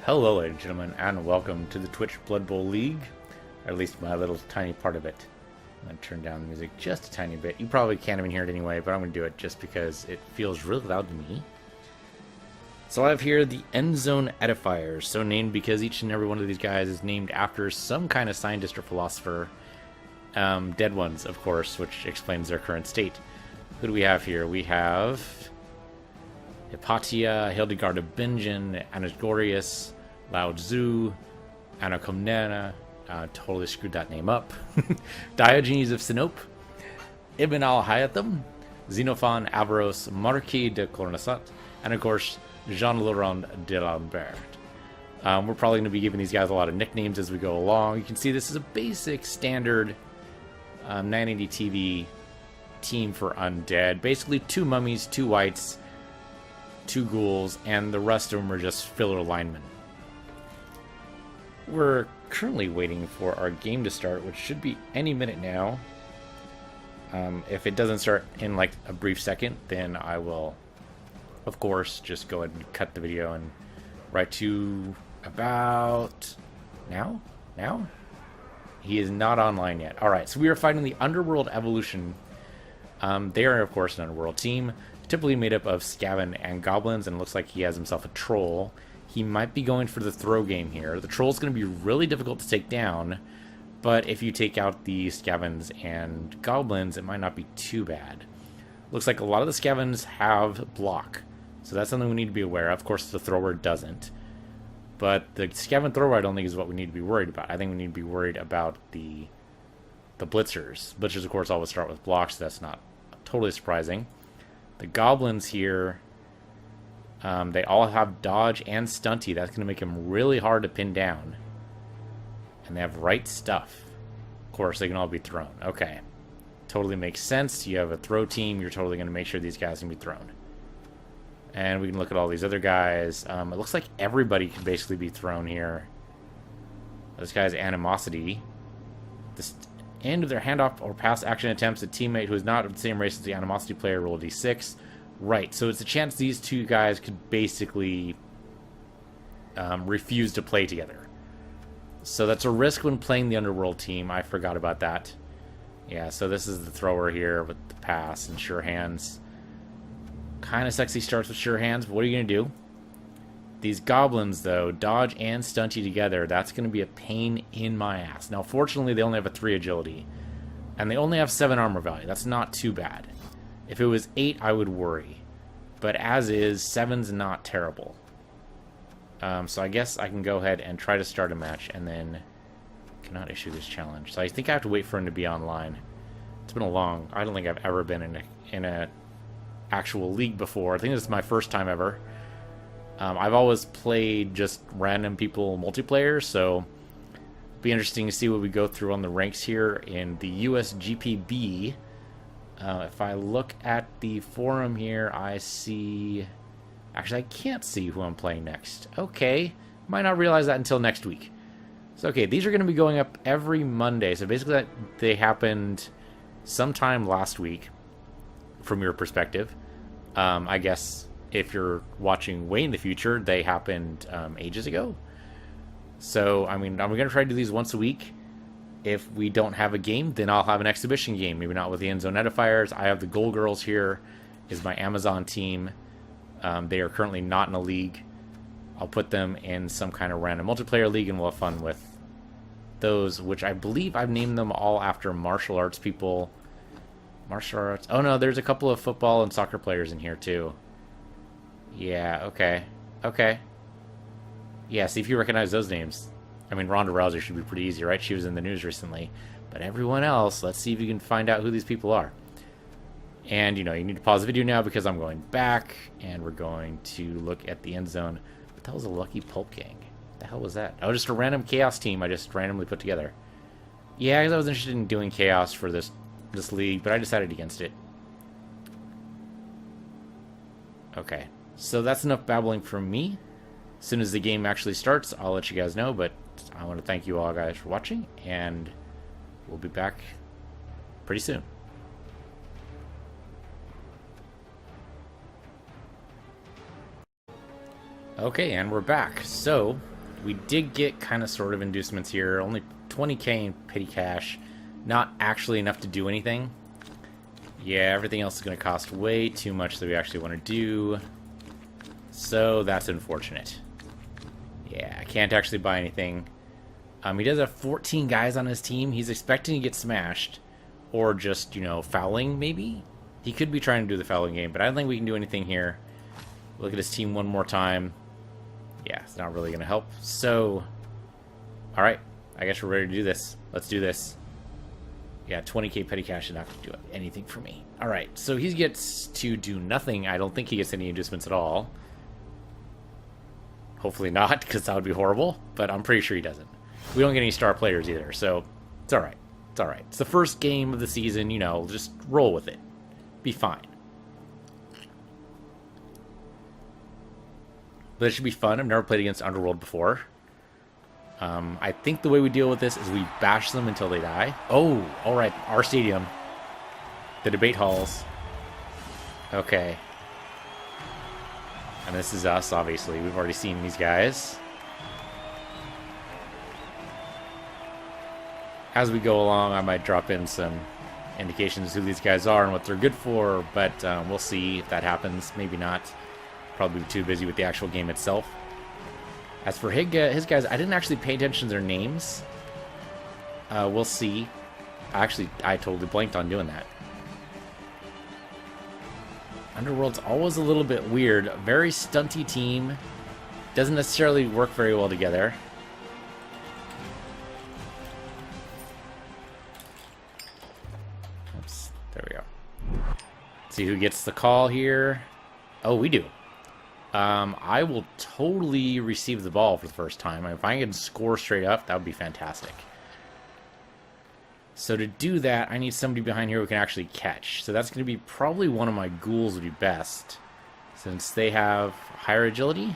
Hello, ladies and gentlemen, and welcome to the Twitch Blood Bowl League, or at least my little tiny part of it. I'm going to turn down the music just a tiny bit. You probably can't even hear it anyway, but I'm going to do it just because it feels really loud to me. So I have here the Endzone Edifiers, so named because each and every one of these guys is named after some kind of scientist or philosopher. Dead ones, of course, which explains their current state. Who do we have here? We have Hypatia, Hildegard of Bingen, Anaxagoras, Lao Tzu, Anakomnena, totally screwed that name up, Diogenes of Sinope, Ibn al-Haytham, Xenophon, Averroes, Marquis de Cornasat, and of course, Jean-Laurent de Lambert. We're probably going to be giving these guys a lot of nicknames as we go along. You can see this is a basic standard 980 TV team for undead. Basically 2 mummies, 2 whites, 2 ghouls, and the rest of them are just filler linemen. We're currently waiting for our game to start, which should be any minute now. If it doesn't start in like a brief second, then I will, of course, just go ahead and cut the video and right to about now? Now? He is not online yet. Alright, so we are fighting the Underworld Evolution. They are, of course, an Underworld team, typically made up of Skaven and Goblins, and it looks like he has himself a Troll. He might be going for the throw game here. The Troll's going to be really difficult to take down, but if you take out the Skavens and Goblins, it might not be too bad. Looks like a lot of the Skavens have block, so that's something we need to be aware of. Of course, the Thrower doesn't. But the Skaven Thrower, I don't think, is what we need to be worried about. I think we need to be worried about the Blitzers. Blitzers, of course, always start with blocks, so that's not totally surprising. The Goblins here, they all have dodge and stunty. That's going to make them really hard to pin down. And they have right stuff. Of course, they can all be thrown. Okay. Totally makes sense. You have a throw team. You're totally going to make sure these guys can be thrown. And we can look at all these other guys. It looks like everybody can basically be thrown here. This guy's Animosity. This end of their handoff or pass action attempts, a teammate who is not of the same race as the Animosity player roll a d6. Right, so it's a chance these two guys could basically refuse to play together. So that's a risk when playing the Underworld team. I forgot about that. Yeah, so this is the thrower here with the pass and sure hands. Kind of sexy starts with sure hands, but what are you going to do? These Goblins, though, dodge and stunty together. That's going to be a pain in my ass. Now, fortunately, they only have a 3 agility. And they only have 7 armor value. That's not too bad. If it was 8, I would worry. But as is, 7's not terrible. So I guess I can go ahead and try to start a match and then cannot issue this challenge. So I think I have to wait for him to be online. It's been a long... I don't think I've ever been in a actual league before. I think this is my first time ever. I've always played just random people multiplayer, so it'll be interesting to see what we go through on the ranks here in the USGPB. If I look at the forum here, I see... Actually, I can't see who I'm playing next. Okay. Might not realize that until next week. So, okay, these are going to be going up every Monday. So, basically, they happened sometime last week, from your perspective. I guess if you're watching way in the future, they happened ages ago. So, I mean, I'm going to try to do these once a week. If we don't have a game, then I'll have an exhibition game. Maybe not with the Endzone Edifiers. I have the Gold Girls here, is my Amazon team. They are currently not in a league. I'll put them in some kind of random multiplayer league, and we'll have fun with those, which I believe I've named them all after martial arts people. Martial arts. Oh, no, there's a couple of football and soccer players in here, too. Yeah, okay. Okay. Yeah, see if you recognize those names. I mean, Ronda Rousey should be pretty easy, right? She was in the news recently. But everyone else, let's see if you can find out who these people are. And, you know, you need to pause the video now because I'm going back, and we're going to look at the end zone. But that was a Lucky Pulp Gang. What the hell was that? Oh, just a random Chaos team I just randomly put together. Yeah, because I was interested in doing Chaos for this league, but I decided against it. Okay, so that's enough babbling from me. As soon as the game actually starts, I'll let you guys know, but I want to thank you all guys for watching, and we'll be back pretty soon. Okay, and we're back. So, We did get kind of sort of inducements here. Only 20k in petty cash. Not actually enough to do anything. Yeah, everything else is going to cost way too much that we actually want to do. So that's unfortunate. Yeah, I can't actually buy anything. He does have 14 guys on his team. He's expecting to get smashed. Or just, you know, fouling, maybe? He could be trying to do the fouling game, but I don't think we can do anything here. Look at his team one more time. Yeah, it's not really going to help. So, alright. I guess we're ready to do this. Let's do this. Yeah, 20k petty cash is not going to do anything for me. Alright, so he gets to do nothing. I don't think he gets any inducements at all. Hopefully not, because that would be horrible. But I'm pretty sure he doesn't. We don't get any star players either, so it's alright. It's alright. It's the first game of the season, you know, just roll with it. Be fine. But it should be fun. I've never played against Underworld before. I think the way we deal with this is we bash them until they die. Oh, alright. Our stadium. The debate halls. Okay. And this is us, obviously. We've already seen these guys. As we go along, I might drop in some indications who these guys are and what they're good for, but we'll see if that happens. Maybe not. Probably too busy with the actual game itself. As for his guys, I didn't actually pay attention to their names. We'll see. Actually, I totally blanked on doing that. Underworld's always a little bit weird. A very stunty team. Doesn't necessarily work very well together. Oops. There we go. Let's see who gets the call here. Oh, we do. I will totally receive the ball for the first time. If I can score straight up, that would be fantastic. So to do that, I need somebody behind here who can actually catch. So that's going to be probably one of my ghouls would be best. Since they have higher agility?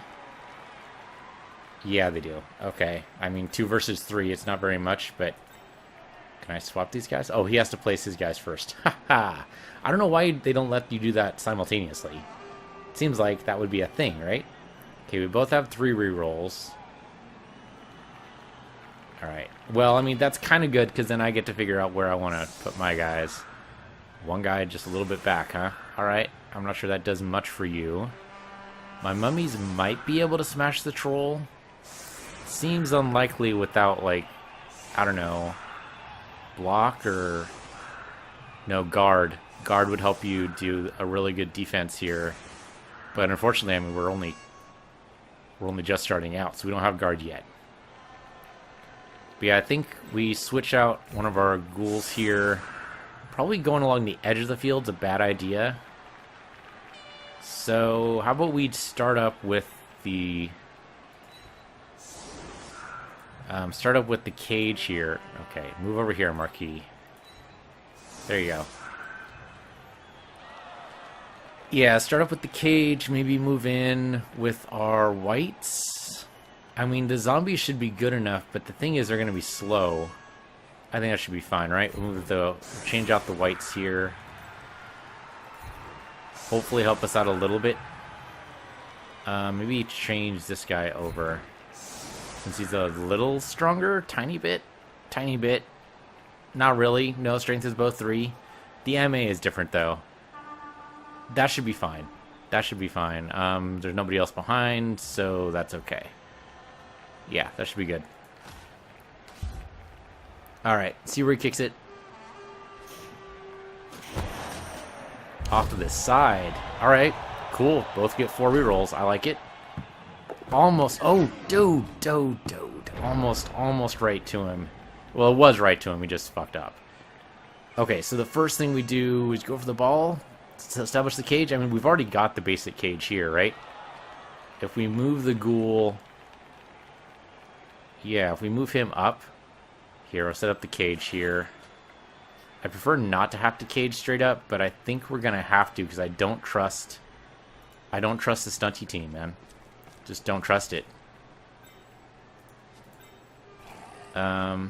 Yeah, they do. Okay. I mean, 2 versus 3, it's not very much, but... Can I swap these guys? Oh, he has to place his guys first. Haha. I don't know why they don't let you do that simultaneously. Seems like that would be a thing, right? Okay, we both have 3 rerolls. Alright. Well, I mean, that's kind of good, because then I get to figure out where I want to put my guys. One guy just a little bit back, huh? Alright. I'm not sure that does much for you. My mummies might be able to smash the troll. Seems unlikely without, like, I don't know, block or... No, guard. Guard would help you do a really good defense here. But unfortunately, I mean, we're only just starting out, so we don't have guard yet. But yeah, I think we switch out one of our ghouls here. Probably going along the edge of the field's a bad idea. So how about we start up with the cage here. Okay, move over here, Marquis. There you go. Yeah, start up with the cage, maybe move in with our whites. I mean, the zombies should be good enough, but the thing is they're going to be slow. I think that should be fine, right? We'll change out the whites here. Hopefully help us out a little bit. Maybe change this guy over. Since he's a little stronger, tiny bit. Tiny bit. Not really. No, strength is both 3. The MA is different, though. That should be fine. That should be fine. There's nobody else behind, so that's okay. Yeah, that should be good. Alright, see where he kicks it. Off to this side. Alright, cool. Both get 4 rerolls. I like it. Almost. Oh, dude. Almost right to him. Well, it was right to him. He just fucked up. Okay, so the first thing we do is go for the ball. Establish the cage. I mean, we've already got the basic cage here, right? If we move the ghoul... Yeah, if we move him up... Here, I'll set up the cage here. I prefer not to have to cage straight up, but I think we're going to have to, because I don't trust the stunty team, man. Just don't trust it. I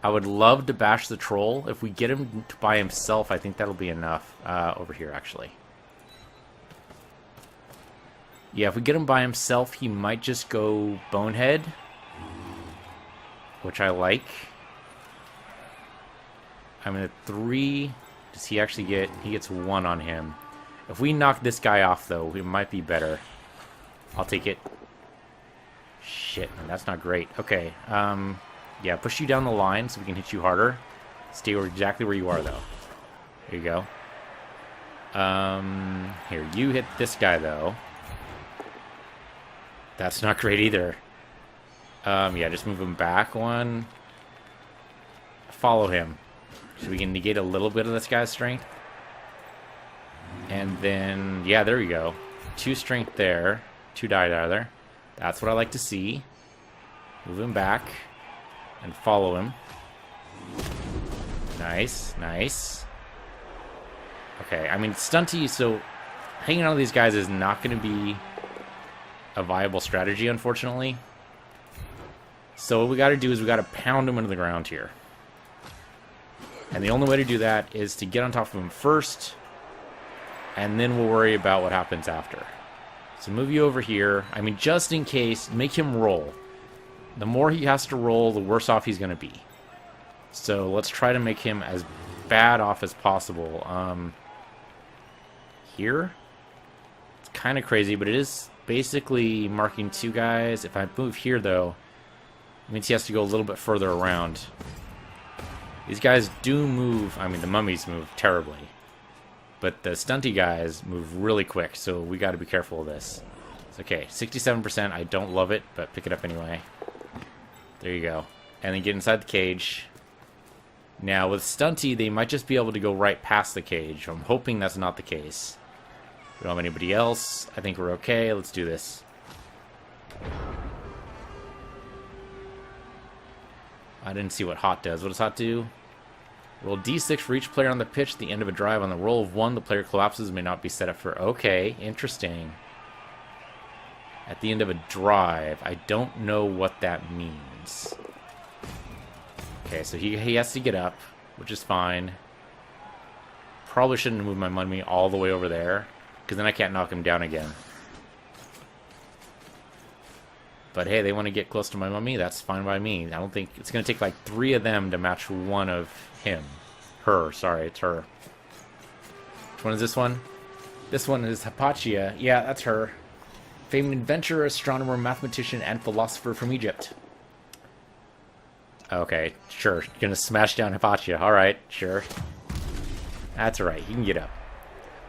would love to bash the troll. If we get him by himself, I think that'll be enough. Over here, actually. Yeah, if we get him by himself, he might just go Bonehead, which I like. I'm at 3. Does he actually get... He gets 1 on him. If we knock this guy off, though, it might be better. I'll take it. Shit, man, that's not great. Okay, yeah, push you down the line so we can hit you harder. Stay exactly where you are, though. There you go. Here, you hit this guy, though. That's not great either. Yeah, just move him back 1. Follow him. So we can negate a little bit of this guy's strength. And then, yeah, there we go. 2 strength there. 2 die rather. That's what I like to see. Move him back. And follow him. Nice, nice. Okay, I mean, stunty, so hanging on to these guys is not going to be a viable strategy, unfortunately. So what we got to do is we got to pound him into the ground here. And the only way to do that is to get on top of him first, and then we'll worry about what happens after. So move you over here. I mean, just in case, make him roll. The more he has to roll, the worse off he's going to be. So let's try to make him as bad off as possible. Here? It's kind of crazy, but it is basically marking 2 guys. If I move here, though, it means he has to go a little bit further around. These guys do move. I mean, the mummies move terribly. But the stunty guys move really quick, so we got to be careful of this. It's okay, 67%. I don't love it, but pick it up anyway. There you go. And then get inside the cage. Now, with stunty, they might just be able to go right past the cage. I'm hoping that's not the case. We don't have anybody else. I think we're okay. Let's do this. I didn't see what hot does. What does hot do? Roll d6 for each player on the pitch. At the end of a drive, on the roll of 1, the player collapses. May not be set up for... Okay, interesting. At the end of a drive. I don't know what that means. Okay, so he has to get up, which is fine. Probably shouldn't have moved my mummy all the way over there, because then I can't knock him down again. But hey, they want to get close to my mummy. That's fine by me. I don't think... It's going to take like 3 of them to match 1 of him. Her, sorry, it's her. Which one is this one? This one is Hypatia. Yeah, that's her. Famed inventor, astronomer, mathematician, and philosopher from Egypt. Okay, sure. You're going to smash down Hypatia. Alright, sure. That's alright. He can get up.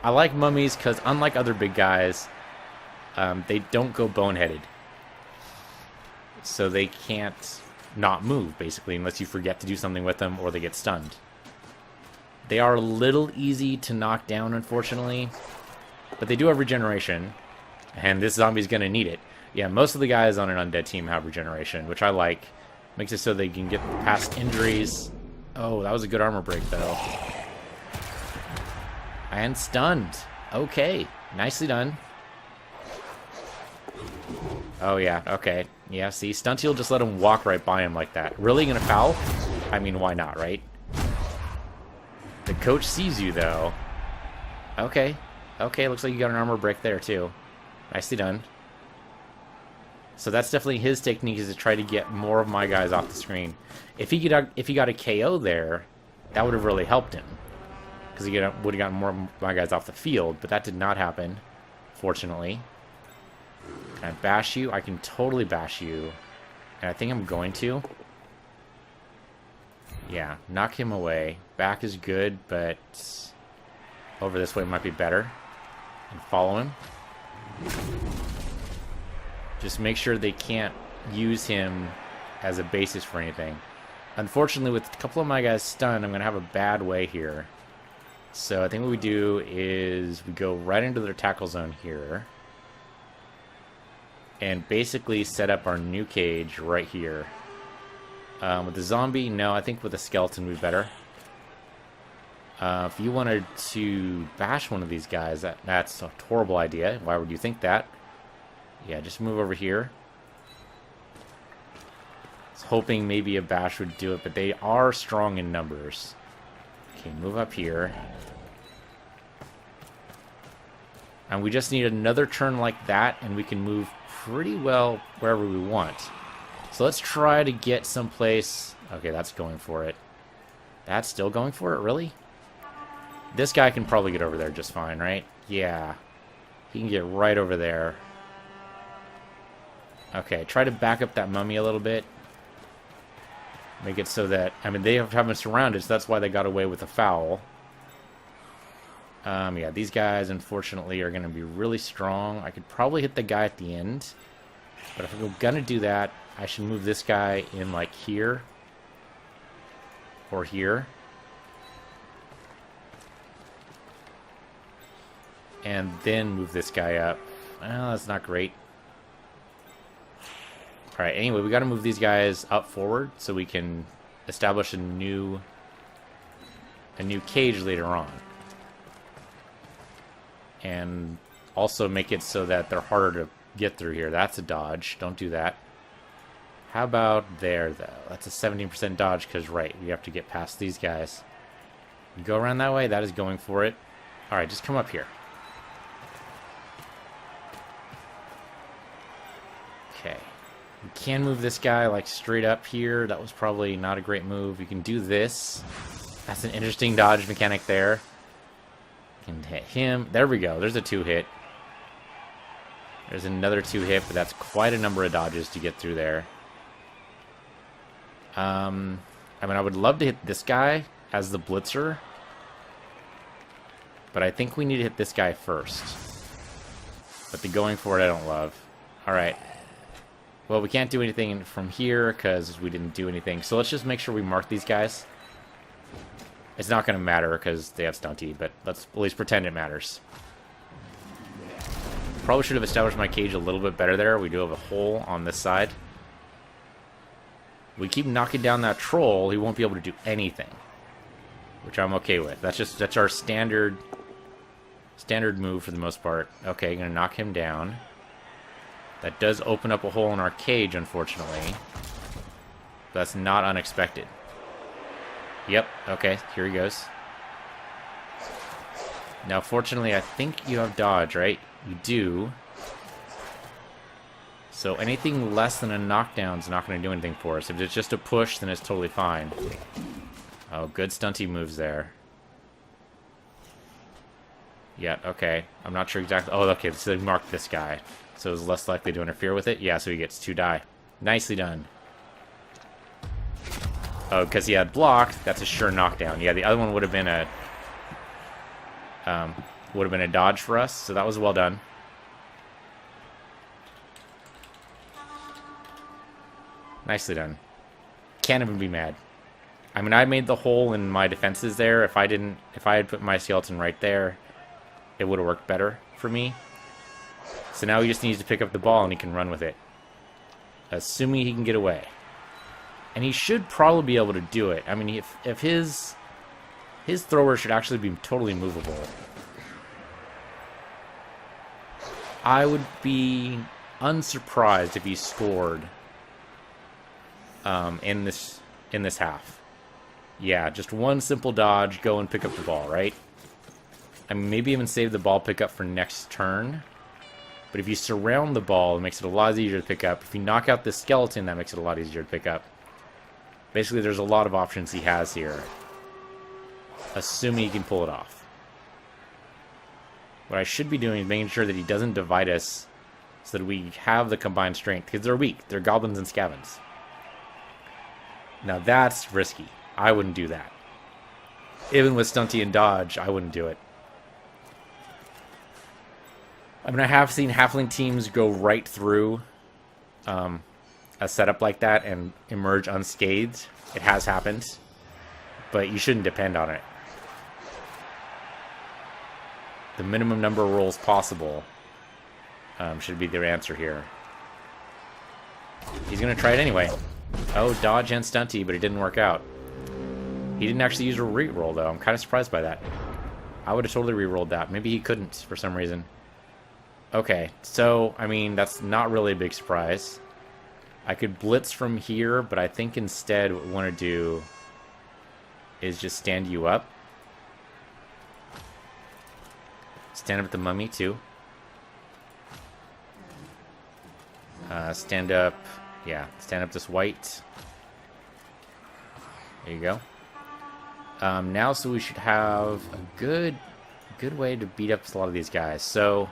I like mummies because, unlike other big guys, they don't go boneheaded. So they can't not move, basically, unless you forget to do something with them or they get stunned. They are a little easy to knock down, unfortunately. But they do have regeneration. And this zombie's going to need it. Yeah, most of the guys on an undead team have regeneration, which I like. Makes it so they can get past injuries. Oh, that was a good armor break, though. And stunned. Okay, nicely done. Oh, yeah, okay. Yeah, see, Stunty will just let him walk right by him like that. Really gonna foul? I mean, why not, right? The coach sees you, though. Okay. Okay, looks like you got an armor break there, too. Nicely done. So that's definitely his technique, is to try to get more of my guys off the screen. If he got a KO there, that would have really helped him. Because he would have gotten more of my guys off the field, but that did not happen, fortunately. Can I bash you? I can totally bash you. And I think I'm going to. Yeah, knock him away. Back is good, but over this way might be better. And follow him. Just make sure they can't use him as a basis for anything. Unfortunately, with a couple of my guys stunned, I'm going to have a bad way here. So I think what we do is we go right into their tackle zone here. And basically set up our new cage right here. With the zombie, no, I think with a skeleton would be better. If you wanted to bash one of these guys, that's a horrible idea. Why would you think that? Yeah, just move over here. I was hoping maybe a bash would do it, but they are strong in numbers. Okay, move up here. And we just need another turn like that, and we can move pretty well wherever we want. So let's try to get someplace... Okay, that's going for it. That's still going for it? Really? This guy can probably get over there just fine, right? Yeah. He can get right over there. Okay, try to back up that mummy a little bit. Make it so that... I mean, they have him surrounded, so that's why they got away with the foul. Yeah, these guys, unfortunately, are going to be really strong. I could probably hit the guy at the end. But if I'm going to do that, I should move this guy in, like, here. Or here. And then move this guy up. Well, that's not great. Alright, anyway, we got to move these guys up forward so we can establish a new cage later on. And also make it so that they're harder to get through here. That's a dodge. Don't do that. How about there, though? That's a 17% dodge because, right, we have to get past these guys. You go around that way. That is going for it. Alright, just come up here. Okay. You can move this guy, like, straight up here. That was probably not a great move. You can do this. That's an interesting dodge mechanic there. Can hit him. There we go. There's a 2-hit. There's another 2-hit, but that's quite a number of dodges to get through there. I mean, I would love to hit this guy as the blitzer, but I think we need to hit this guy first. But the going for it, I don't love. Alright. Well, we can't do anything from here because we didn't do anything. So let's just make sure we mark these guys. It's not going to matter because they have stunty, but let's at least pretend it matters. Probably should have established my cage a little bit better there. We do have a hole on this side. We keep knocking down that troll, he won't be able to do anything. Which I'm okay with. That's our standard move for the most part. Okay, gonna knock him down. That does open up a hole in our cage, unfortunately. That's not unexpected. Yep, okay, here he goes. Now, fortunately, I think you have dodge, right? You do. So anything less than a knockdown is not going to do anything for us. If it's just a push, then it's totally fine. Oh, good stunty moves there. Yeah, okay. I'm not sure exactly... Oh, okay, so they marked this guy. So it's less likely to interfere with it. Yeah, so he gets 2 die. Nicely done. Oh, because he had blocked, that's a sure knockdown. Yeah, the other one would have been a dodge for us, so that was well done. Nicely done. Can't even be mad. I mean, I made the hole in my defenses there. If I had put my skeleton right there, it would have worked better for me. So now he just needs to pick up the ball and he can run with it. Assuming he can get away. And he should probably be able to do it. I mean, if his thrower should actually be totally movable. I would be unsurprised if he scored in this half. Yeah, just one simple dodge, go and pick up the ball, right? I mean, maybe even save the ball pickup for next turn. But if you surround the ball, it makes it a lot easier to pick up. If you knock out the skeleton, that makes it a lot easier to pick up. Basically, there's a lot of options he has here. Assuming he can pull it off. What I should be doing is making sure that he doesn't divide us so that we have the combined strength. Because they're weak. They're goblins and scavens. Now that's risky. I wouldn't do that. Even with stunty and dodge, I wouldn't do it. I mean, I have seen halfling teams go right through a setup like that and emerge unscathed. It has happened. But you shouldn't depend on it. The minimum number of rolls possible should be their answer here. He's going to try it anyway. Oh, dodge and stunty, but it didn't work out. He didn't actually use a re-roll, though. I'm kind of surprised by that. I would have totally re-rolled that. Maybe he couldn't for some reason. Okay, so, I mean, that's not really a big surprise. I could blitz from here, but I think instead what we want to do is just stand you up. Stand up at the mummy, too. Stand up. Yeah, stand up this white. There you go. Now, so we should have a good way to beat up a lot of these guys. So,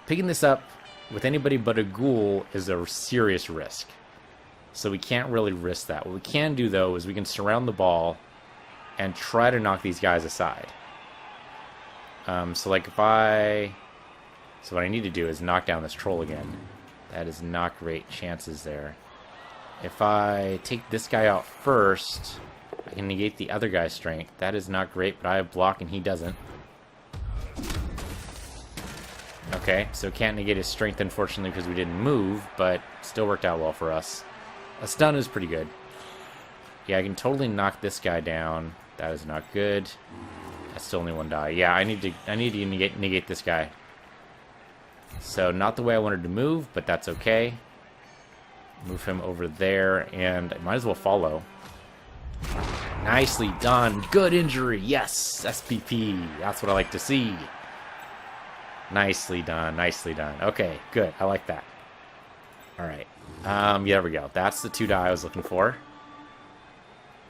picking this up with anybody but a ghoul is a serious risk. So we can't really risk that. What we can do, though, is we can surround the ball and try to knock these guys aside. So, like, So what I need to do is knock down this troll again. That is not great chances there. If I take this guy out first, I can negate the other guy's strength. That is not great, but I have block and he doesn't. Okay, so can't negate his strength, unfortunately, because we didn't move, but still worked out well for us. A stun is pretty good. Yeah, I can totally knock this guy down. That is not good. That's still only one die. Yeah, I need to negate this guy. So not the way I wanted to move, but that's okay. Move him over there, and I might as well follow. Nicely done. Good injury. Yes, SPP. That's what I like to see. Nicely done. Nicely done. Okay, good. I like that. All right. Yeah, there we go. That's the 2 die I was looking for.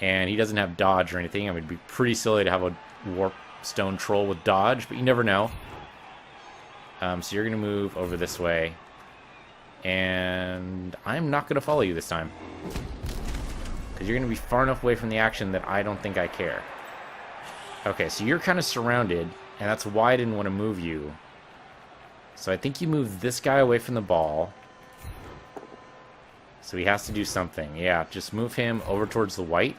And he doesn't have dodge or anything. I mean, it'd be pretty silly to have a warp stone troll with dodge, but you never know. So you're going to move over this way. And I'm not going to follow you this time. Because you're going to be far enough away from the action that I don't think I care. Okay, so you're kind of surrounded, and that's why I didn't want to move you. So I think you move this guy away from the ball. So he has to do something. Yeah, just move him over towards the white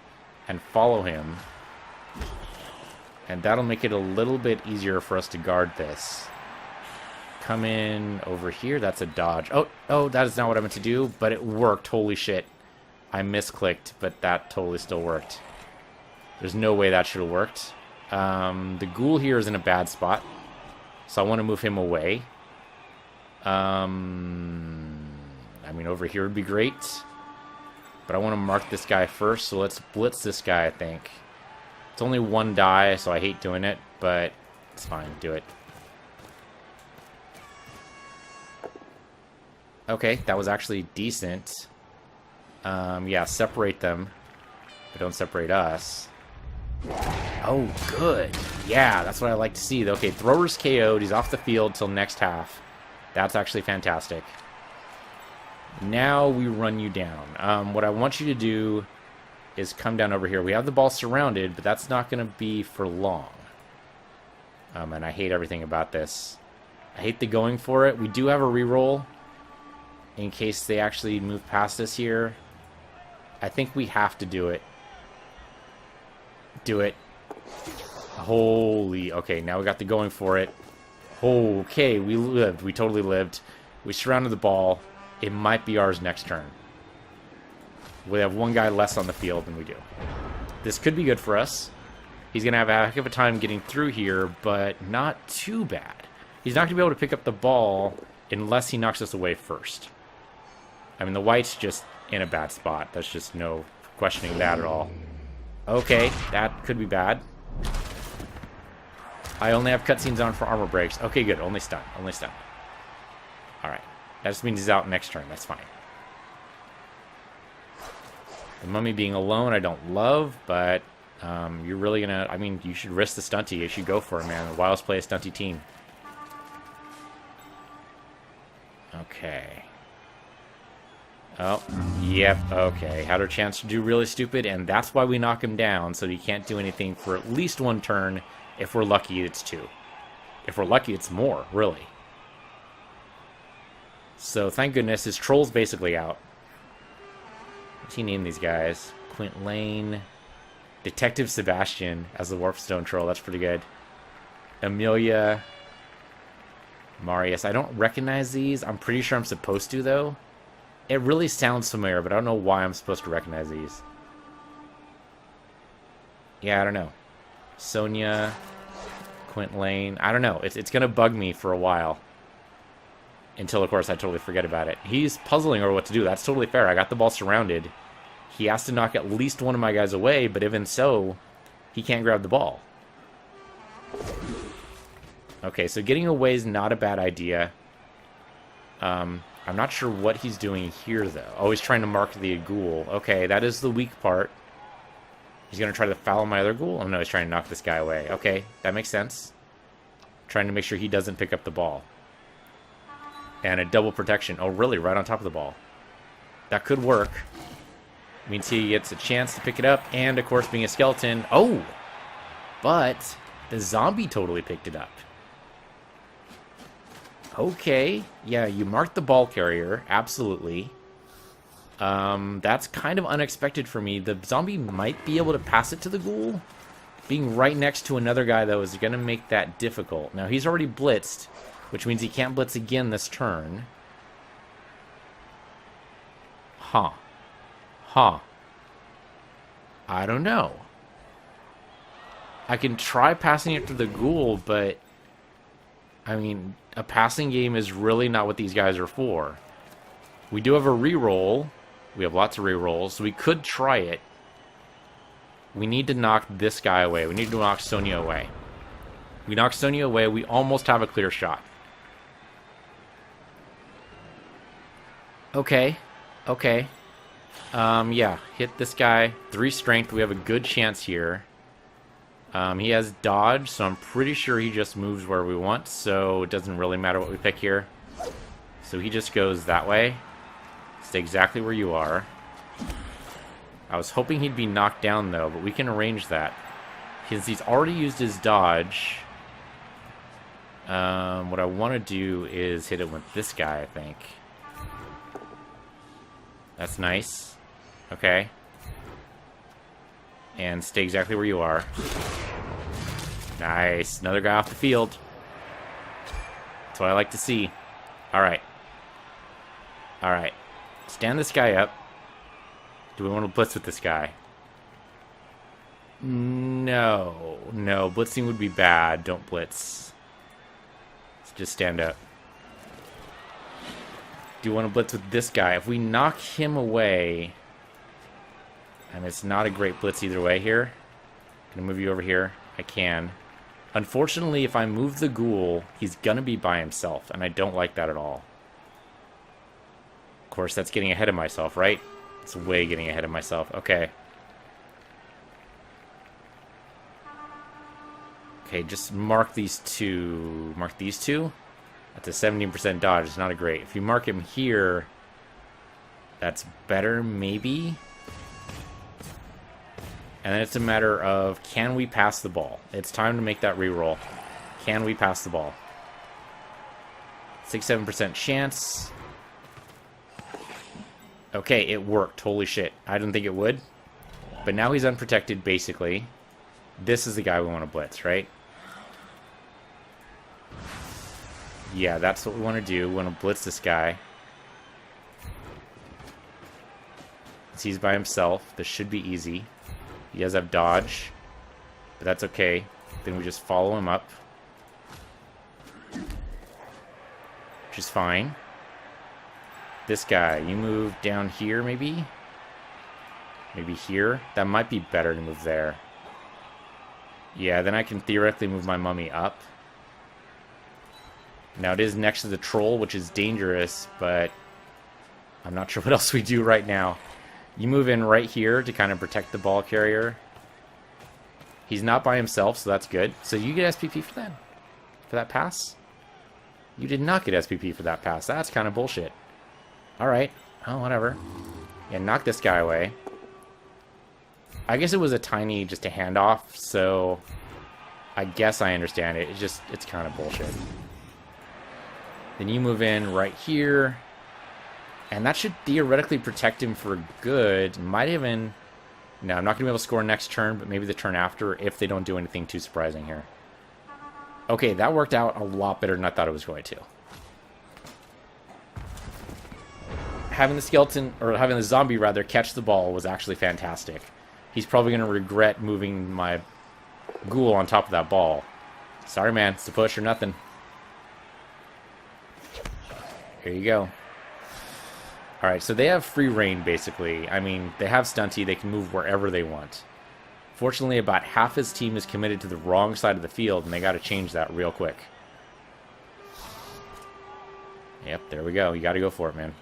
and follow him. And that'll make it a little bit easier for us to guard this. Come in over here. That's a dodge. Oh, that is not what I meant to do, but it worked. Holy shit. I misclicked, but that totally still worked. There's no way that should have worked. The ghoul here is in a bad spot, so I want to move him away. I mean, over here would be great, but I want to mark this guy first, so let's blitz this guy, I think. It's only 1 die, so I hate doing it, but it's fine. Do it. Okay, that was actually decent. Yeah, separate them, but don't separate us. Oh, good. Yeah, that's what I like to see. Okay, thrower's KO'd. He's off the field till next half. That's actually fantastic. Now we run you down. What I want you to do is come down over here. We have the ball surrounded, but that's not going to be for long. And I hate everything about this. I hate the going for it. We do have a reroll in case they actually move past us here. I think we have to do it. Do it. Holy. Okay, now we got the going for it. Okay, we lived. We totally lived. We surrounded the ball. It might be ours next turn. We have 1 guy less on the field than we do. This could be good for us. He's going to have a heck of a time getting through here, but not too bad. He's not going to be able to pick up the ball unless he knocks us away first. I mean, the white's just in a bad spot. There's just no questioning that at all. Okay, that could be bad. I only have cutscenes on for armor breaks. Okay, good. Only stun. Only stun. Alright. That just means he's out next turn. That's fine. The mummy being alone, I don't love, but you're really gonna... I mean, you should risk the stunty. You should go for it, man. The Wilds play a stunty team. Okay. Oh, yep, okay. Had our chance to do really stupid, and that's why we knock him down, so he can't do anything for at least 1 turn. If we're lucky, it's 2. If we're lucky, it's more, really. So, thank goodness, his troll's basically out. What's he name these guys? Quint Lane. Detective Sebastian as the Warpstone troll. That's pretty good. Amelia. Marius. I don't recognize these. I'm pretty sure I'm supposed to, though. It really sounds familiar, but I don't know why I'm supposed to recognize these. Yeah, I don't know. Sonia, Quint Lane. I don't know. It's going to bug me for a while. Until, of course, I totally forget about it. He's puzzling over what to do. That's totally fair. I got the ball surrounded. He has to knock at least 1 of my guys away, but even so, he can't grab the ball. Okay, so getting away is not a bad idea. I'm not sure what he's doing here, though. Oh, he's trying to mark the ghoul. Okay, that is the weak part. He's going to try to foul my other ghoul? Oh, no, he's trying to knock this guy away. Okay, that makes sense. Trying to make sure he doesn't pick up the ball. And a double protection. Oh, really? Right on top of the ball. That could work. Means he gets a chance to pick it up. And, of course, being a skeleton. Oh! But the zombie totally picked it up. Okay. Yeah, you marked the ball carrier. Absolutely. That's kind of unexpected for me. The zombie might be able to pass it to the ghoul. Being right next to another guy, though, is going to make that difficult. Now, he's already blitzed, which means he can't blitz again this turn. Huh. Huh. I don't know. I can try passing it to the ghoul, but... I mean, a passing game is really not what these guys are for. We do have a reroll. We have lots of rerolls, so we could try it. We need to knock this guy away. We need to knock Sonia away. We knock Sonia away, we almost have a clear shot. Okay. Okay. Yeah, hit this guy. 3 strength, we have a good chance here. He has dodge, so I'm pretty sure he just moves where we want, so it doesn't really matter what we pick here. So he just goes that way. Stay exactly where you are. I was hoping he'd be knocked down, though, but we can arrange that. Since he's already used his dodge, what I want to do is hit it with this guy, I think. That's nice. Okay. And stay exactly where you are. Nice. Another guy off the field. That's what I like to see. Alright. Alright. Stand this guy up. Do we want to blitz with this guy? No. No. Blitzing would be bad. Don't blitz. Let's just stand up. Do you want to blitz with this guy? If we knock him away... And it's not a great blitz either way here. Can I move you over here? I can. Unfortunately, if I move the ghoul, he's going to be by himself. And I don't like that at all. Of course, that's getting ahead of myself, right? It's way getting ahead of myself. Okay. Okay, just mark these two. Mark these two. That's a 17% dodge. It's not a great. If you mark him here, that's better, maybe. And then it's a matter of, can we pass the ball? It's time to make that reroll. Can we pass the ball? 6-7% chance. Okay, it worked. Holy shit. I didn't think it would. But now he's unprotected, basically. This is the guy we want to blitz, right? Yeah, that's what we want to do. We want to blitz this guy. He's by himself. This should be easy. He does have dodge, but that's okay. Then we just follow him up, which is fine. This guy, you move down here, maybe? Maybe here? That might be better to move there. Yeah, then I can theoretically move my mummy up. Now, it is next to the troll, which is dangerous, but I'm not sure what else we do right now. You move in right here to kind of protect the ball carrier. He's not by himself, so that's good. So you get SPP for that? For that pass? You did not get SPP for that pass. That's kind of bullshit. Alright. Oh, whatever. Yeah, knock this guy away. I guess it was a tiny, just a handoff, so I guess I understand it. It's kind of bullshit. Then you move in right here. And that should theoretically protect him for good. Might even... No, I'm not going to be able to score next turn, but maybe the turn after if they don't do anything too surprising here. Okay, that worked out a lot better than I thought it was going to. Having the skeleton, or having the zombie rather, catch the ball was actually fantastic. He's probably going to regret moving my ghoul on top of that ball. Sorry, man. It's a push or nothing. Here you go. Alright, so they have free reign, basically. I mean, they have Stunty, they can move wherever they want. Fortunately, about half his team is committed to the wrong side of the field, and they gotta change that real quick. Yep, there we go. You got to go for it, man.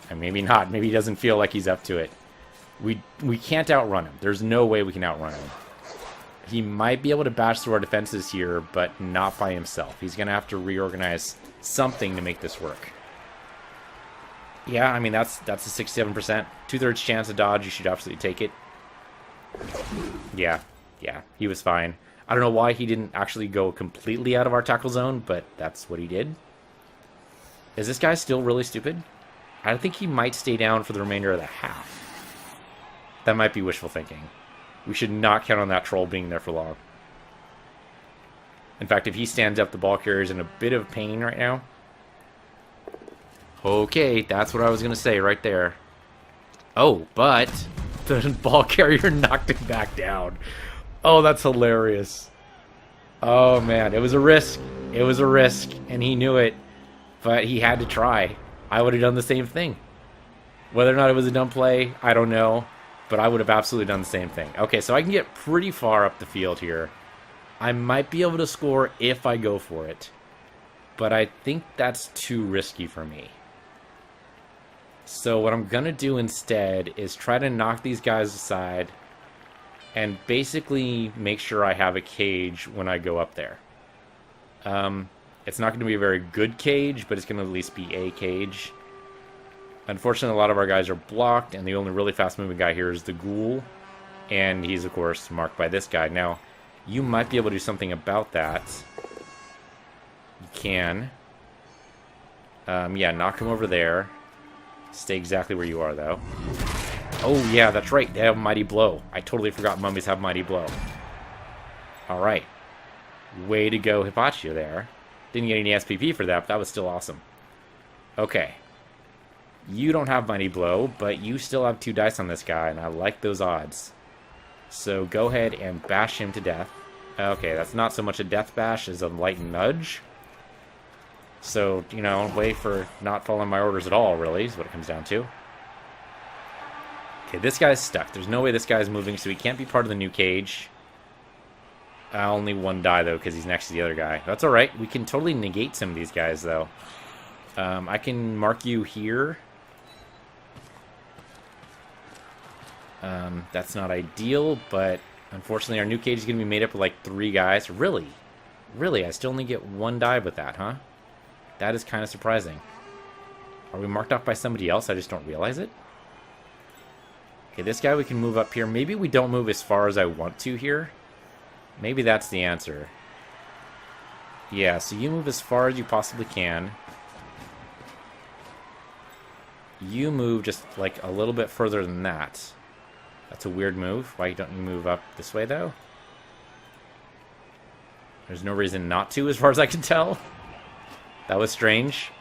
And maybe not. Maybe he doesn't feel like he's up to it. We can't outrun him. There's no way we can outrun him. He might be able to bash through our defenses here, but not by himself. He's going to have to reorganize something to make this work. Yeah, I mean, that's a 67%. 2/3 chance of dodge. You should absolutely take it. Yeah, he was fine. I don't know why he didn't actually go completely out of our tackle zone, but that's what he did. Is this guy still really stupid? I think he might stay down for the remainder of the half. That might be wishful thinking. We should not count on that troll being there for long. In fact, if he stands up, the ball carrier's in a bit of pain right now. Okay, that's what I was going to say right there. Oh, but the ball carrier knocked him back down. Oh, that's hilarious. Oh, man, it was a risk. It was a risk, and he knew it. But he had to try. I would have done the same thing. Whether or not it was a dumb play, I don't know. But I would have absolutely done the same thing. Okay, so I can get pretty far up the field here. I might be able to score if I go for it. But I think that's too risky for me. So what I'm going to do instead is try to knock these guys aside and basically make sure I have a cage when I go up there. It's not going to be a very good cage, but it's going to at least be a cage. Unfortunately, a lot of our guys are blocked, and the only really fast-moving guy here is the ghoul. And he's, of course, marked by this guy. Now, you might be able to do something about that. You can. Yeah, knock him over there. Stay exactly where you are, though. Oh, yeah, that's right. They have Mighty Blow. I totally forgot mummies have Mighty Blow. All right. Way to go, Hippachio, there. Didn't get any SPP for that, but that was still awesome. Okay. You don't have Mighty Blow, but you still have 2 dice on this guy, and I like those odds. So go ahead and bash him to death. Okay, that's not so much a death bash as a light nudge. So, you know, way for not following my orders at all, really, is what it comes down to. Okay, this guy's stuck. There's no way this guy's moving, so he can't be part of the new cage. Only 1 die, though, because he's next to the other guy. That's alright. We can totally negate some of these guys, though. I can mark you here. That's not ideal, but unfortunately our new cage is going to be made up of like 3 guys. Really? Really? I still only get 1 die with that, huh? That is kind of surprising. Are we marked off by somebody else? I just don't realize it. Okay, this guy we can move up here. Maybe we don't move as far as I want to here. Maybe that's the answer. Yeah, so you move as far as you possibly can. You move just like a little bit further than that. That's a weird move. Why don't you move up this way, though? There's no reason not to, as far as I can tell. That was strange.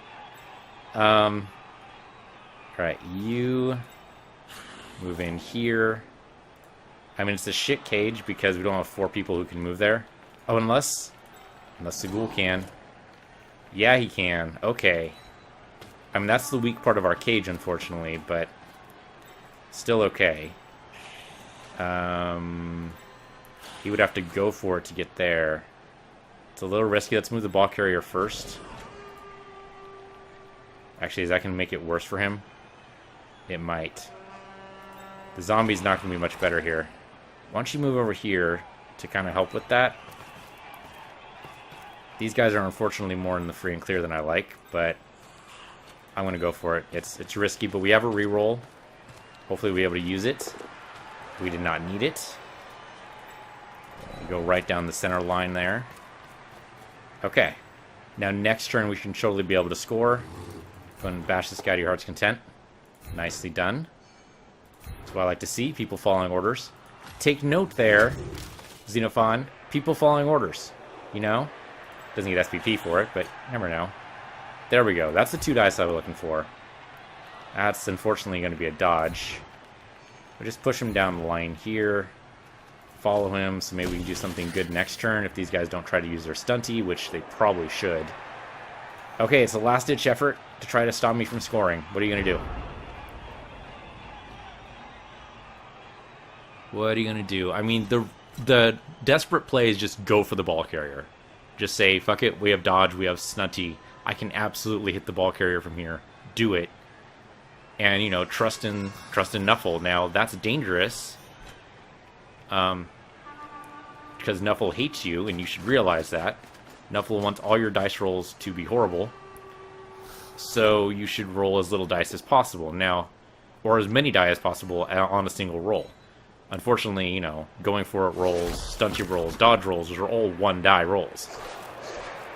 Alright, you move in here. I mean, it's a shit cage because we don't have 4 people who can move there. Oh, unless the ghoul can. Yeah, he can. Okay. I mean, that's the weak part of our cage, unfortunately, but still okay. He would have to go for it to get there. It's a little risky. Let's move the ball carrier first. Actually, is that going to make it worse for him? It might. The zombie's not going to be much better here. Why don't you move over here to kind of help with that? These guys are unfortunately more in the free and clear than I like, but I'm going to go for it. It's risky, but we have a reroll. Hopefully we'll be able to use it. We did not need it. We go right down the center line there. Okay. Now next turn we should totally be able to score. Go and bash this guy to your heart's content. Nicely done. That's what I like to see. People following orders. Take note there, Xenophon. People following orders. You know? Doesn't get SPP for it, but you never know. There we go. That's the 2 dice I was looking for. That's unfortunately going to be a dodge. We'll just push him down the line here. Follow him, so maybe we can do something good next turn if these guys don't try to use their stunty, which they probably should. Okay, it's a last-ditch effort to try to stop me from scoring. What are you going to do? What are you going to do? I mean, the desperate play is just go for the ball carrier. Just say, fuck it, we have dodge, we have snunty. I can absolutely hit the ball carrier from here. Do it. And, you know, trust in Nuffle. Now, that's dangerous. Because Nuffle hates you, and you should realize that. Nuffle wants all your dice rolls to be horrible. So you should roll as little dice as possible. Now, or as many die as possible on a single roll. Unfortunately, you know, going for it rolls, stunt you rolls, dodge rolls, those are all 1 die rolls.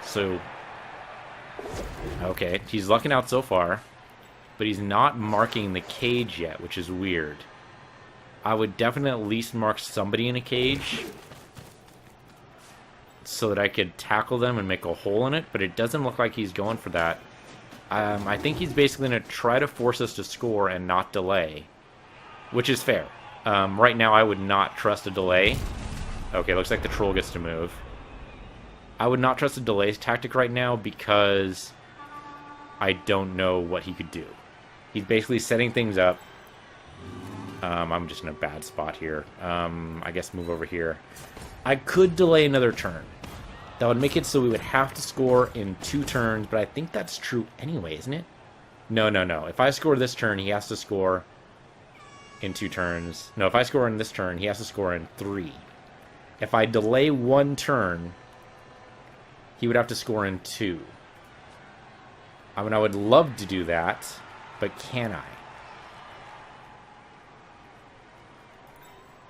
So, okay, he's lucking out so far, but he's not marking the cage yet, which is weird. I would definitely at least mark somebody in a cage so that I could tackle them and make a hole in it, but it doesn't look like he's going for that. I think he's basically going to try to force us to score and not delay, which is fair. Right now, I would not trust a delay. Okay, looks like the troll gets to move. I would not trust a delay tactic right now because I don't know what he could do. He's basically setting things up. I'm just in a bad spot here. I guess move over here. I could delay another turn. That would make it so we would have to score in 2 turns, but I think that's true anyway, isn't it? No. If I score this turn, he has to score in 2 turns. No, if I score in this turn, he has to score in 3. If I delay 1 turn, he would have to score in 2. I mean, I would love to do that, but can I?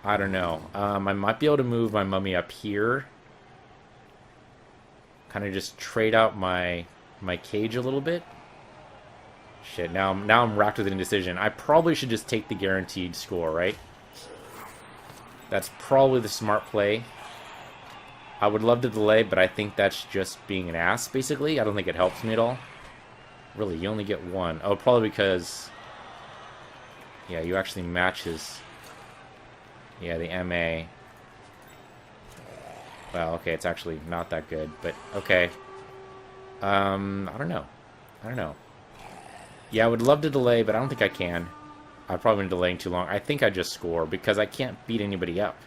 I don't know. I might be able to move my mummy up here. Kind of just trade out my cage a little bit. Shit, now I'm racked with an indecision. I probably should just take the guaranteed score, right? That's probably the smart play. I would love to delay, but I think that's just being an ass, basically. I don't think it helps me at all. Really, you only get 1. Oh, probably because... yeah, you actually match his... yeah, the MA. Well, okay, it's actually not that good, but okay. I don't know. Yeah, I would love to delay, but I don't think I can. I've probably been delaying too long. I think I just score, because I can't beat anybody up.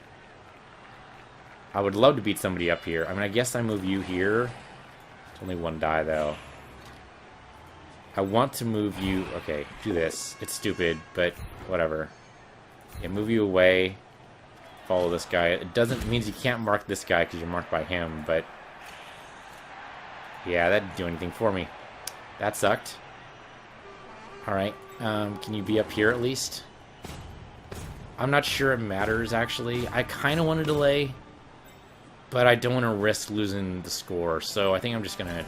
I would love to beat somebody up here. I mean, I guess I move you here. It's only 1 die, though. I want to move you... okay, do this. It's stupid, but whatever. Yeah, move you away. Follow this guy. It doesn't means you can't mark this guy because you're marked by him, but... yeah, that didn't do anything for me. That sucked. Alright, can you be up here at least? I'm not sure it matters, actually. I kind of want to delay, but I don't want to risk losing the score, so I think I'm just going to...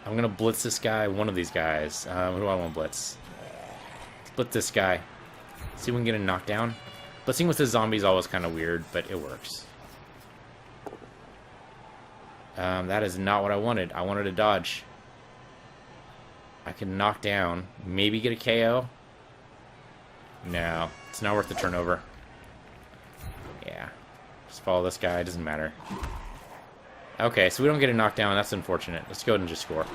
I'm going to blitz this guy, one of these guys. Who do I want to blitz? Let's blitz this guy. See if we can get a knockdown. Blitzing with the zombie is always kind of weird, but it works. That is not what I wanted. I wanted a dodge. I can knock down. Maybe get a KO. No. It's not worth the turnover. Yeah. Just follow this guy. It doesn't matter. Okay, so we don't get a knockdown. That's unfortunate. Let's go ahead and just score.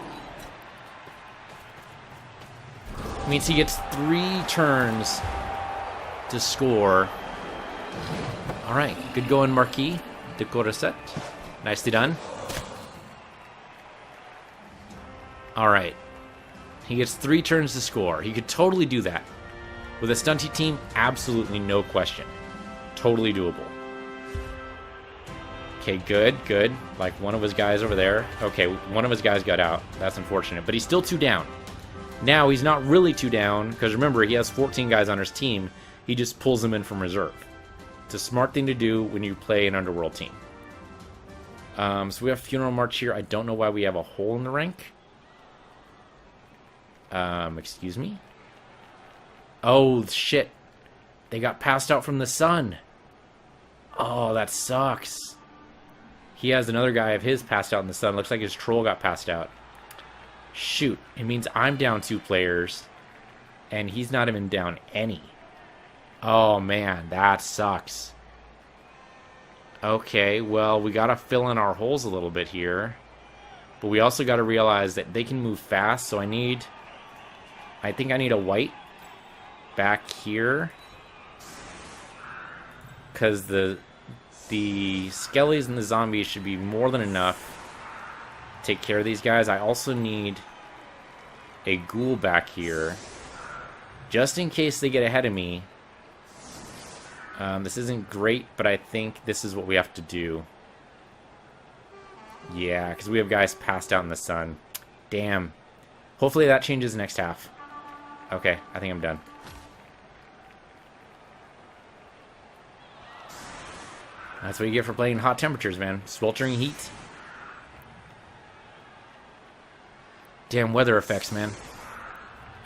It means he gets 3 turns to score. Alright. Good going, Marquis de Corset. Nicely done. Alright. He gets 3 turns to score. He could totally do that. With a stunty team, absolutely no question. Totally doable. Okay, good. Like one of his guys over there. Okay, one of his guys got out. That's unfortunate. But he's still 2 down. Now, he's not really 2 down, because remember, he has 14 guys on his team. He just pulls them in from reserve. It's a smart thing to do when you play an Underworld team. So we have Funeral March here. I don't know why we have a hole in the rank. Excuse me? Oh, shit. They got passed out from the sun. Oh, that sucks. He has another guy of his passed out in the sun. Looks like his troll got passed out. Shoot. It means I'm down 2 players. And he's not even down any. Oh, man. That sucks. Okay, well, we gotta fill in our holes a little bit here. But we also gotta realize that they can move fast, so I think I need a white back here. Because the skellies and the zombies should be more than enough take care of these guys. I also need a ghoul back here, just in case they get ahead of me. This isn't great, but I think this is what we have to do. Yeah, because we have guys passed out in the sun. Damn. Hopefully that changes next half. Okay, I think I'm done. That's what you get for playing hot temperatures, man. Sweltering heat. Damn weather effects, man.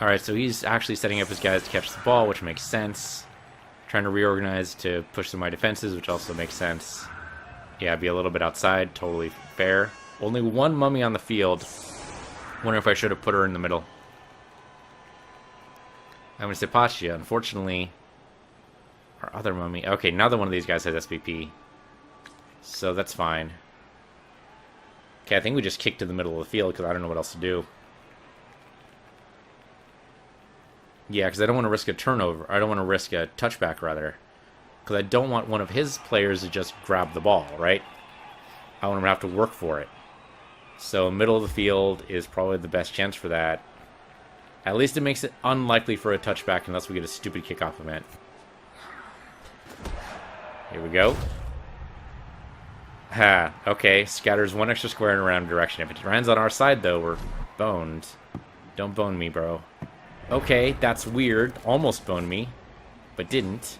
Alright, so he's actually setting up his guys to catch the ball, which makes sense. Trying to reorganize to push through my defenses, which also makes sense. Yeah, be a little bit outside, totally fair. Only one mummy on the field. Wonder if I should have put her in the middle. I'm going to say Pachia. Unfortunately, our other mummy... Okay, neither one of these guys has SVP. So that's fine. Okay, I think we just kick to the middle of the field because I don't know what else to do. Yeah, because I don't want to risk a turnover. I don't want to risk a touchback, rather. Because I don't want one of his players to just grab the ball, right? I want him to have to work for it. So middle of the field is probably the best chance for that. At least it makes it unlikely for a touchback unless we get a stupid kickoff event. Here we go. Ha, okay. Scatters one extra square in a random direction. If it lands on our side, though, we're boned. Don't bone me, bro. Okay, that's weird. Almost boned me, but didn't.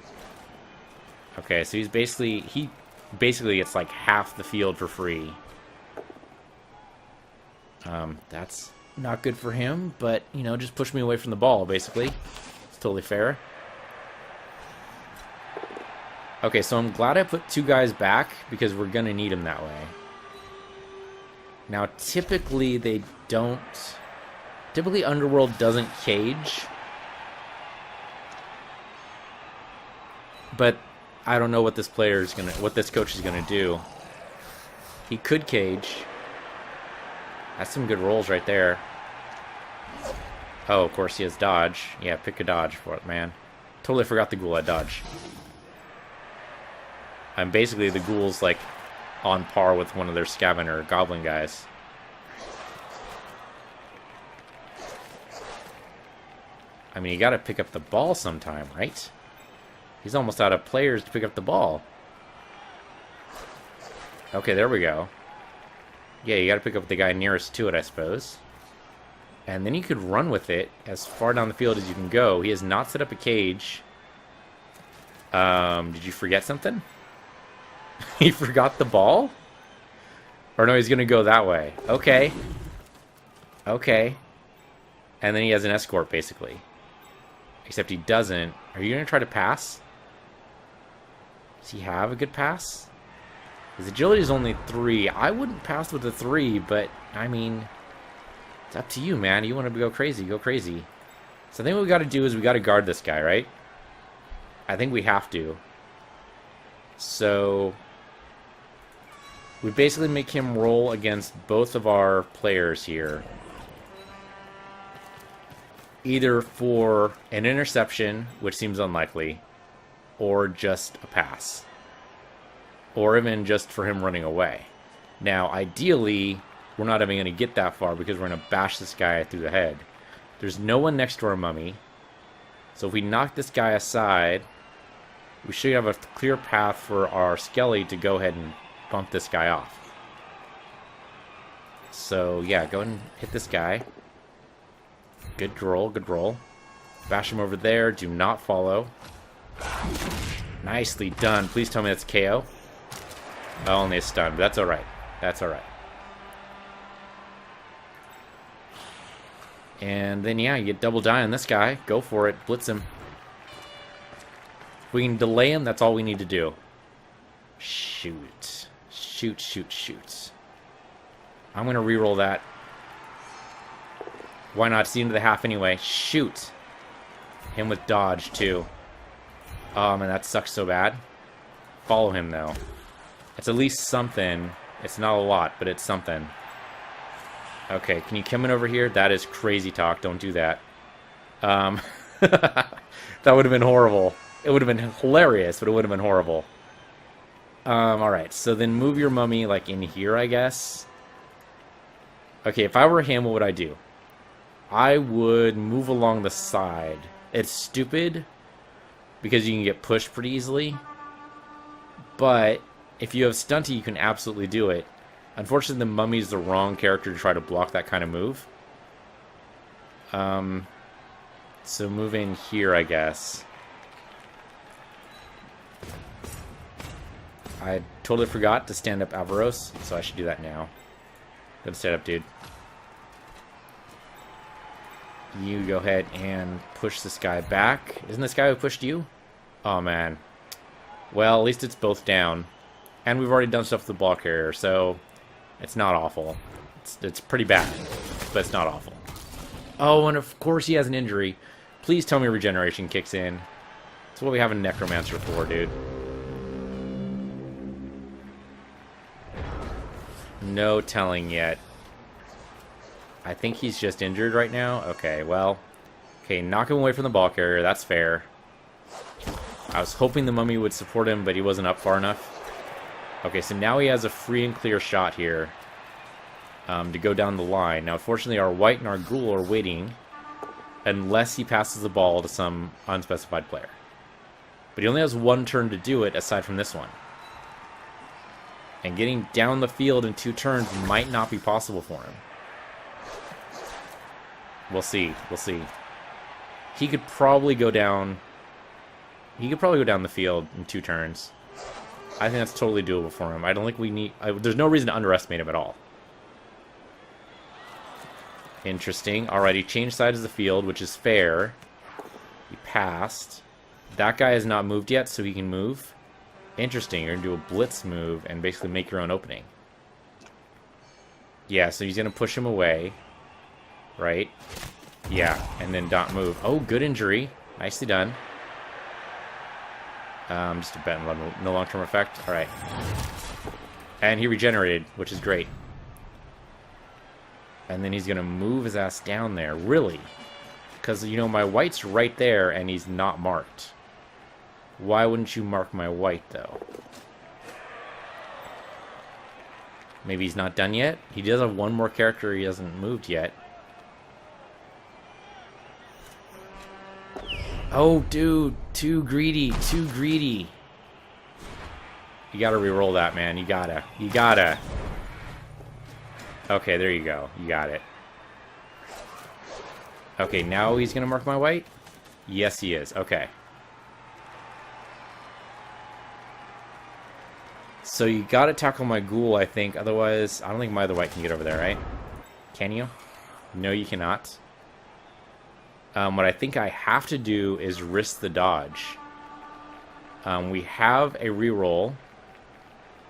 Okay, so he's basically... He basically gets like half the field for free. That's not good for him, but, you know, just push me away from the ball, basically. It's totally fair. Okay, so I'm glad I put two guys back, because we're gonna need them that way. Now, typically, they don't... Typically, Underworld doesn't cage. But I don't know what this player is gonna... What this coach is gonna do. He could cage. That's some good rolls right there. Oh, of course he has dodge. Yeah, pick a dodge for it, man. Totally forgot the ghoul had dodge. I'm basically the ghoul's like on par with one of their scavenger goblin guys. I mean, you gotta pick up the ball sometime, right? He's almost out of players to pick up the ball. Okay, there we go. Yeah, you gotta pick up the guy nearest to it, I suppose. And then you could run with it as far down the field as you can go. He has not set up a cage. Did you forget something? He forgot the ball? Or no, he's gonna go that way. Okay. Okay. And then he has an escort, basically. Except he doesn't. Are you gonna try to pass? Does he have a good pass? His agility is only 3. I wouldn't pass with a 3, but, I mean... It's up to you, man. You want to go crazy, go crazy. So I think what we got to do is we got to guard this guy, right? I think we have to. So... we basically make him roll against both of our players here. Either for an interception, which seems unlikely, or just a pass. Or even just for him running away. Now, ideally, we're not even going to get that far because we're going to bash this guy through the head. There's no one next to our mummy. So if we knock this guy aside, we should have a clear path for our skelly to go ahead and bump this guy off. So, yeah, go ahead and hit this guy. Good roll, good roll. Bash him over there. Do not follow. Nicely done. Please tell me that's KO. Oh, only a stun, but that's alright. That's alright. And then, yeah, you get double die on this guy. Go for it. Blitz him. If we can delay him, that's all we need to do. Shoot. Shoot, shoot, shoot. I'm going to reroll that. Why not? See into the half anyway. Shoot. Him with dodge, too. Oh, man, that sucks so bad. Follow him, though. It's at least something. It's not a lot, but it's something. Okay, can you come in over here? That is crazy talk. Don't do that. That would have been horrible. It would have been hilarious, but it would have been horrible. Alright, so then move your mummy, like, in here, I guess. Okay, if I were him, what would I do? I would move along the side. It's stupid because you can get pushed pretty easily. But if you have Stunty, you can absolutely do it. Unfortunately, the Mummy's the wrong character to try to block that kind of move. So move in here, I guess. I totally forgot to stand up Avaros, so I should do that now. Good setup, dude. You go ahead and push this guy back. Isn't this guy who pushed you? Oh, man. Well, at least it's both down. And we've already done stuff with the ball carrier, so it's not awful. It's pretty bad, but it's not awful. Oh, and of course he has an injury. Please tell me regeneration kicks in. That's what we have a Necromancer for, dude. No telling yet. I think he's just injured right now. Okay, well. Okay, knock him away from the ball carrier. That's fair. I was hoping the Mummy would support him, but he wasn't up far enough. Okay, so now he has a free and clear shot here to go down the line. Now, unfortunately, our White and our Ghoul are waiting unless he passes the ball to some unspecified player. But he only has one turn to do it aside from this one. And getting down the field in 2 turns might not be possible for him. We'll see. We'll see. He could probably go down... He could probably go down the field in 2 turns. I think that's totally doable for him. I don't think we need... there's no reason to underestimate him at all. Interesting. Alright, he changed sides of the field, which is fair. He passed. That guy has not moved yet, so he can move. Interesting. You're going to do a blitz move and basically make your own opening. Yeah, so he's going to push him away. Right? Yeah, and then don't move. Oh, good injury. Nicely done. Just a bet and no long-term effect. Alright. And he regenerated, which is great. And then he's going to move his ass down there. Really? Because, you know, my White's right there and he's not marked. Why wouldn't you mark my White, though? Maybe he's not done yet? He does have one more character he hasn't moved yet. Oh, dude. Too greedy. Too greedy. You gotta re-roll that, man. You gotta. You gotta. Okay, there you go. You got it. Okay, now he's gonna mark my White? Yes, he is. Okay. So you gotta tackle my Ghoul, I think. Otherwise, I don't think my other White can get over there, right? Can you? No, you cannot. What I think I have to do is risk the dodge. We have a reroll.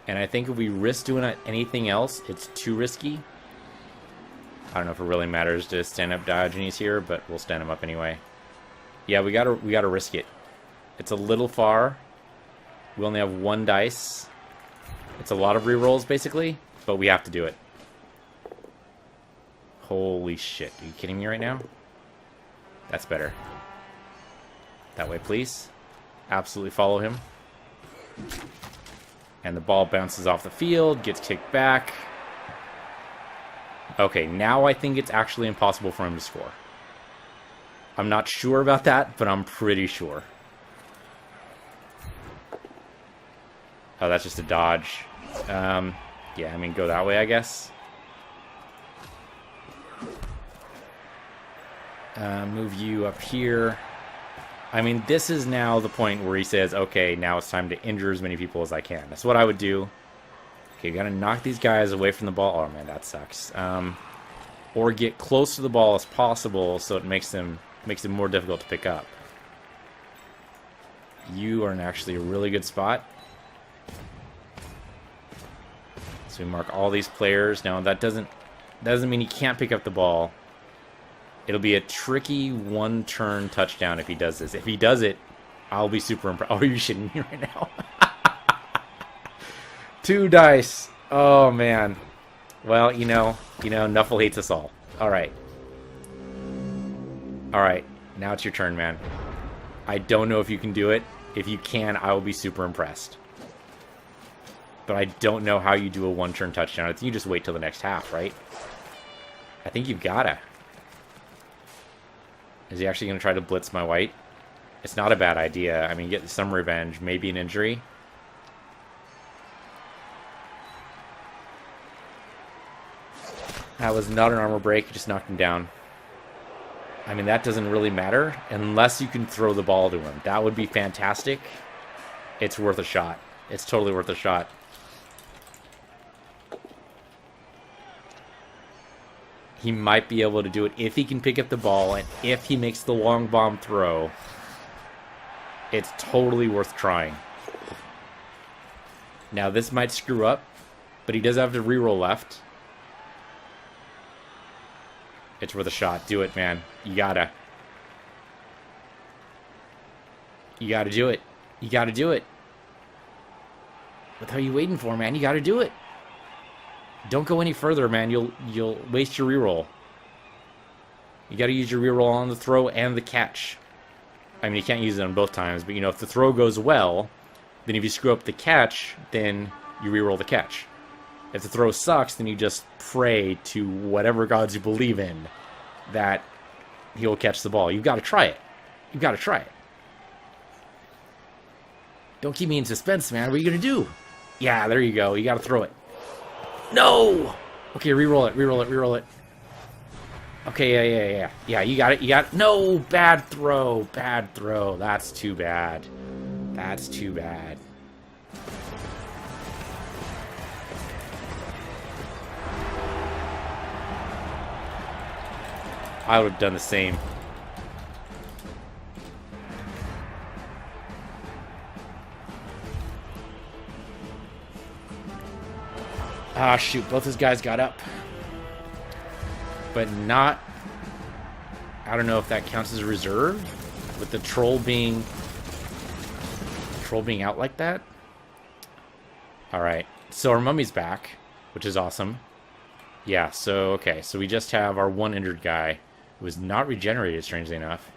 And I think if we risk doing anything else, it's too risky. I don't know if it really matters to stand up Diogenes here, but we'll stand him up anyway. Yeah, we gotta risk it. It's a little far. We only have 1 dice. It's a lot of rerolls, basically, but we have to do it. Holy shit. Are you kidding me right now? That's better. That way, please. Absolutely follow him. And the ball bounces off the field, gets kicked back. Okay, now I think it's actually impossible for him to score. I'm not sure about that, but I'm pretty sure. Oh, that's just a dodge. Yeah, I mean, go that way, I guess. Move you up here. I mean, this is now the point where he says, okay, now it's time to injure as many people as I can. That's what I would do. Okay, gotta knock these guys away from the ball. Oh, man, that sucks. Or get close to the ball as possible so it makes it more difficult to pick up. You are in actually a really good spot. So we mark all these players. Now, that doesn't mean he can't pick up the ball. It'll be a tricky 1-turn touchdown if he does this. If he does it, I'll be super impressed. Oh, are you shitting me right now? 2 dice. Oh, man. Well, you know, Nuffle hates us all. All right. All right. Now it's your turn, man. I don't know if you can do it. If you can, I will be super impressed. But I don't know how you do a 1-turn touchdown. I think you just wait till the next half, right? I think you've gotta. Is he actually going to try to blitz my white? It's not a bad idea. I mean, get some revenge. Maybe an injury. That was not an armor break. You just knocked him down. I mean, that doesn't really matter unless you can throw the ball to him. That would be fantastic. It's worth a shot. It's totally worth a shot. He might be able to do it if he can pick up the ball and if he makes the long bomb throw. It's totally worth trying. Now, this might screw up, but he does have to reroll left. It's worth a shot. Do it, man. You gotta. You gotta do it. You gotta do it. What the hell are you waiting for, man? You gotta do it. Don't go any further, man. You'll waste your reroll. You gotta use your reroll on the throw and the catch. I mean, you can't use it on both times, but you know, if the throw goes well, then if you screw up the catch, then you reroll the catch. If the throw sucks, then you just pray to whatever gods you believe in that he'll catch the ball. You've got to try it. You've got to try it. Don't keep me in suspense, man. What are you going to do? Yeah, there you go. You got to throw it. No! Okay, reroll it, reroll it, reroll it. Okay, yeah. Yeah, you got it, you got it. No! Bad throw. Bad throw. That's too bad. That's too bad. I would have done the same. Ah, shoot. Both those guys got up. But not... I don't know if that counts as a reserve. With the troll being... out like that. Alright. So our mummy's back. Which is awesome. Yeah, so... Okay. So we just have our one injured guy. Who was not regenerated, strangely enough.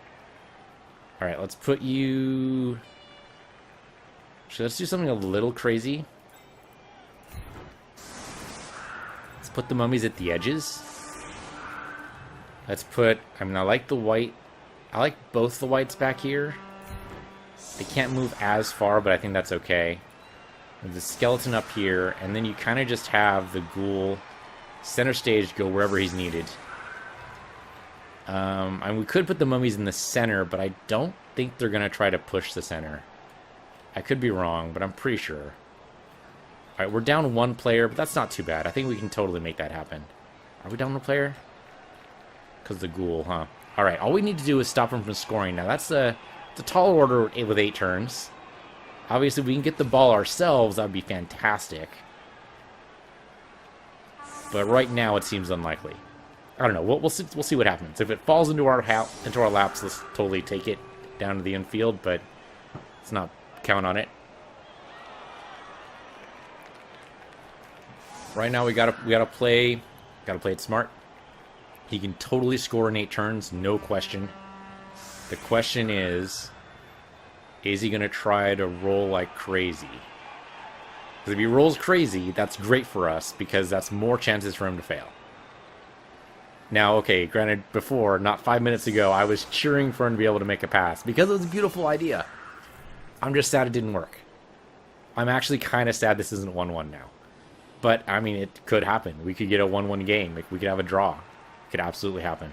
Alright, let's put you... Actually, let's do something a little crazy. Put the mummies at the edges. Let's put... I mean, I like the white. I like both the whites back here. They can't move as far, but I think that's okay. With the skeleton up here, and then you kind of just have the ghoul center stage go wherever he's needed. And we could put the mummies in the center, but I don't think they're going to try to push the center. I could be wrong, but I'm pretty sure. Alright, we're down one player, but that's not too bad. I think we can totally make that happen. Are we down one player? Because the ghoul, huh? Alright, all we need to do is stop him from scoring. Now, that's a tall order with 8 turns. Obviously, if we can get the ball ourselves, that would be fantastic. But right now, it seems unlikely. I don't know. We'll see what happens. If it falls into our laps, let's totally take it down to the infield, but let's not count on it. Right now we gotta play it smart. He can totally score in 8 turns, no question. The question is he gonna try to roll like crazy? Because if he rolls crazy, that's great for us because that's more chances for him to fail. Now, okay, granted, before, not 5 minutes ago, I was cheering for him to be able to make a pass because it was a beautiful idea. I'm just sad it didn't work. I'm actually kind of sad this isn't 1-1 now. But, I mean, it could happen. We could get a 1-1 game. We could have a draw. It could absolutely happen.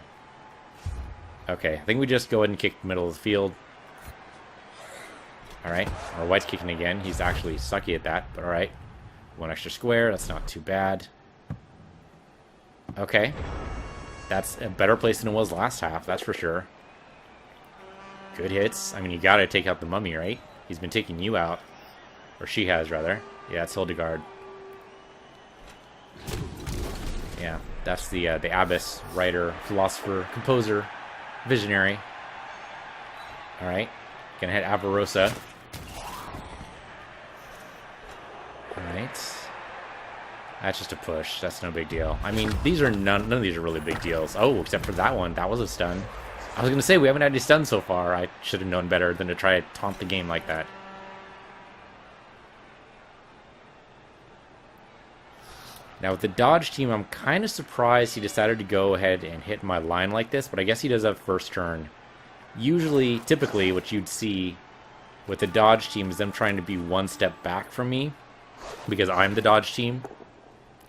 Okay, I think we just go ahead and kick the middle of the field. Alright, our white's kicking again. He's actually sucky at that, but alright. 1 extra square, that's not too bad. Okay. That's a better place than it was last half, that's for sure. Good hits. I mean, you gotta take out the mummy, right? He's been taking you out. Or she has, rather. Yeah, it's Hildegard. Yeah, that's the abbess, writer, philosopher, composer, visionary. Alright, gonna hit Avarosa. Alright. That's just a push. That's no big deal. I mean, these are none of these are really big deals. Oh, except for that one. That was a stun. I was gonna say, we haven't had any stuns so far. I should have known better than to try to taunt the game like that. Now with the dodge team, I'm kind of surprised he decided to go ahead and hit my line like this, but I guess he does have first turn. Usually, typically, what you'd see with the dodge team is them trying to be one step back from me, because I'm the dodge team,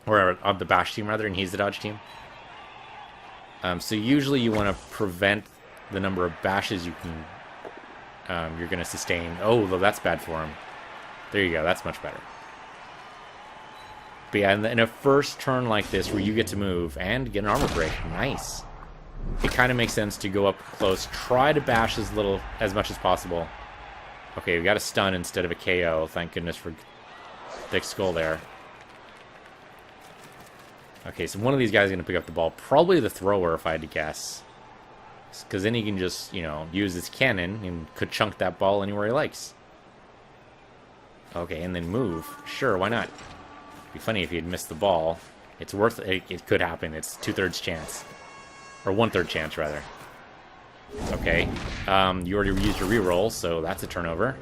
or I'm the bash team rather, and he's the dodge team. So usually you want to prevent the number of bashes you're going to sustain. Oh, though that's bad for him. There you go, that's much better. But yeah, in a first turn like this where you get to move and get an armor break, nice. It kind of makes sense to go up close, try to bash as much as possible. Okay, we got a stun instead of a KO. Thank goodness for thick skull there. Okay, so one of these guys is going to pick up the ball. Probably the thrower, if I had to guess. Because then he can just, you know, use his cannon and could chunk that ball anywhere he likes. Okay, and then move. Sure, why not? It'd be funny if he had missed the ball. It's worth it. It could happen. It's 2/3 chance. Or 1/3 chance, rather. Okay. You already used your reroll, so that's a turnover.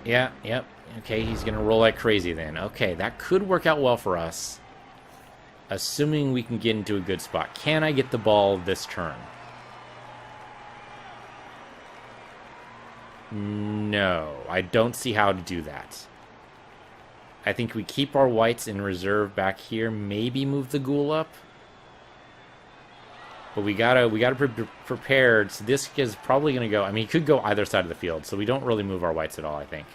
Yeah, yep. Okay, he's going to roll like crazy then. Okay, that could work out well for us. Assuming we can get into a good spot. Can I get the ball this turn? No, I don't see how to do that. I think we keep our whites in reserve back here. Maybe move the ghoul up. But we gotta be prepared. So this is probably gonna go. I mean, he could go either side of the field, so we don't really move our whites at all, I think.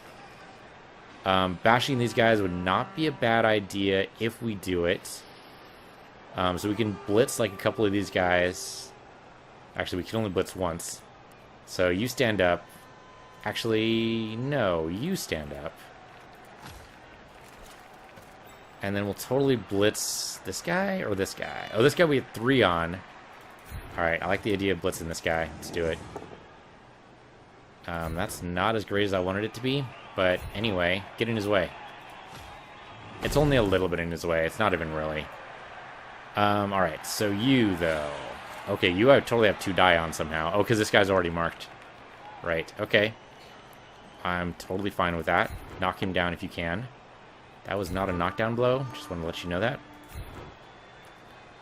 Bashing these guys would not be a bad idea if we do it. So we can blitz like a couple of these guys. Actually, we can only blitz once. So you stand up. Actually, no, you stand up. And then we'll totally blitz this guy or this guy. Oh, this guy we had 3 on. Alright, I like the idea of blitzing this guy. Let's do it. That's not as great as I wanted it to be. But anyway, get in his way. It's only a little bit in his way. It's not even really. Alright, so you, though. Okay, you totally have 2 die on somehow. Oh, because this guy's already marked. Right, okay. I'm totally fine with that. Knock him down if you can. That was not a knockdown blow. Just want to let you know that.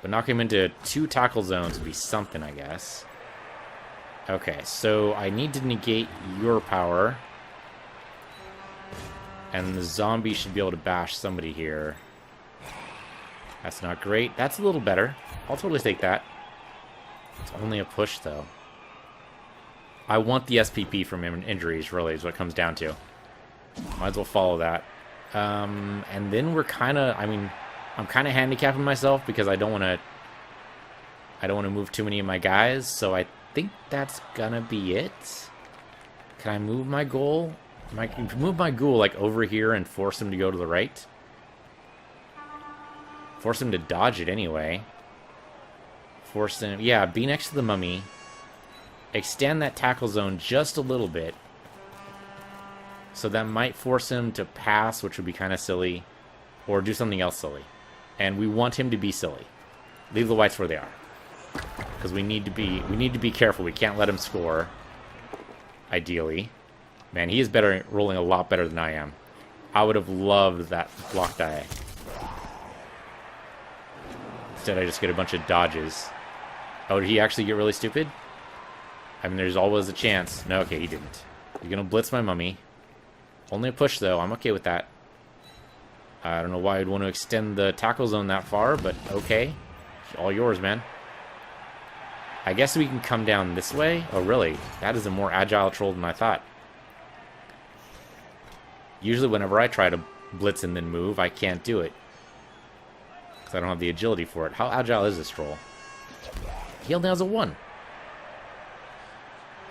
But knock him into 2 tackle zones would be something, I guess. Okay, so I need to negate your power. And the zombie should be able to bash somebody here. That's not great. That's a little better. I'll totally take that. It's only a push, though. I want the SPP from injuries, really, is what it comes down to. Might as well follow that. And then we're kind of, I mean, I'm kind of handicapping myself because I don't want to move too many of my guys, so I think that's gonna be it. Can I move my ghoul? I can move my ghoul like over here and force him to go to the right. Force him to dodge it anyway. Force him, yeah, be next to the mummy. Extend that tackle zone just a little bit. So that might force him to pass, which would be kind of silly. Or do something else silly. And we want him to be silly. Leave the whites where they are. Because we need to be careful. We can't let him score. Ideally. Man, he is better, rolling a lot better than I am. I would have loved that block die. Instead, I just get a bunch of dodges. Oh, did he actually get really stupid? I mean, there's always a chance. No, okay, he didn't. You're going to blitz my mummy. Only a push, though. I'm okay with that. I don't know why I'd want to extend the tackle zone that far, but okay. All yours, man. I guess we can come down this way. Oh, really? That is a more agile troll than I thought. Usually whenever I try to blitz and then move, I can't do it. Because I don't have the agility for it. How agile is this troll? He only has a 1.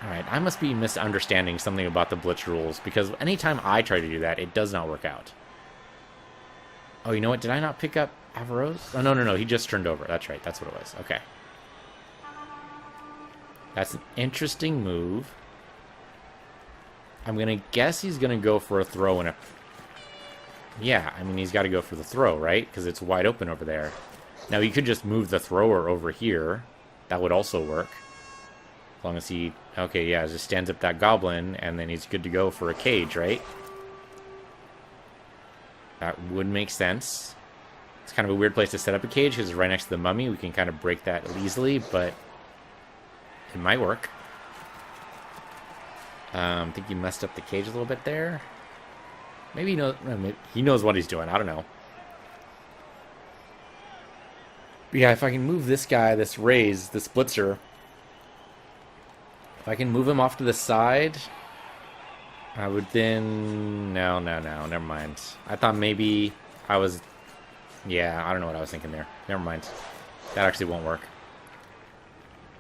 Alright, I must be misunderstanding something about the blitz rules, because anytime I try to do that, it does not work out. Oh, you know what? Did I not pick up Averroes? Oh, no, he just turned over. That's right, that's what it was. Okay. That's an interesting move. I'm going to guess he's going to go for a throw and a... Yeah, I mean, he's got to go for the throw, right? Because it's wide open over there. Now, he could just move the thrower over here. That would also work. As long as he... Okay, yeah, just stands up that goblin, and then he's good to go for a cage, right? That would make sense. It's kind of a weird place to set up a cage because it's right next to the mummy. We can kind of break that easily, but it might work. I think he messed up the cage a little bit there. Maybe he knows what he's doing. I don't know. But yeah, if I can move this guy, this Raze, this Blitzer, if I can move him off to the side, I would then... No, never mind. I thought maybe I was... Yeah, I don't know what I was thinking there. Never mind. That actually won't work.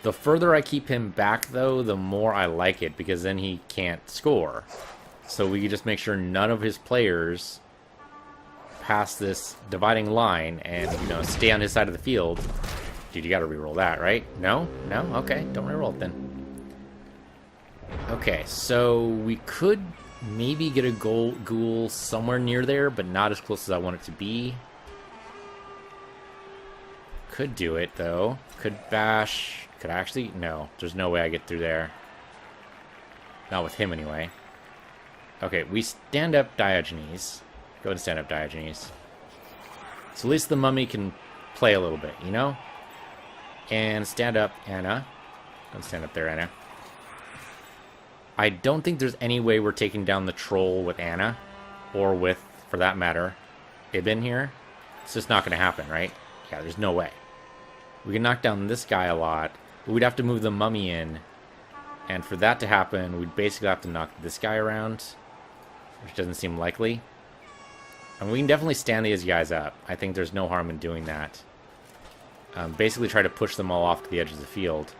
The further I keep him back, though, the more I like it, because then he can't score. So we just make sure none of his players pass this dividing line and, you know, stay on his side of the field. Dude, you gotta reroll that, right? No? No? Okay, don't reroll it then. Okay, so we could maybe get a ghoul somewhere near there, but not as close as I want it to be. Could do it, though. Could bash... Could I actually? No. There's no way I get through there. Not with him, anyway. Okay, we stand up Diogenes. Go ahead and stand up Diogenes. So at least the mummy can play a little bit, you know? And stand up Anna. Go stand up there, Anna. I don't think there's any way we're taking down the troll with Anna. Or with, for that matter, Ibn here. It's just not going to happen, right? Yeah, there's no way. We can knock down this guy a lot. But we'd have to move the mummy in. And for that to happen, we'd basically have to knock this guy around. Which doesn't seem likely. And we can definitely stand these guys up. I think there's no harm in doing that. Basically try to push them all off to the edge of the field.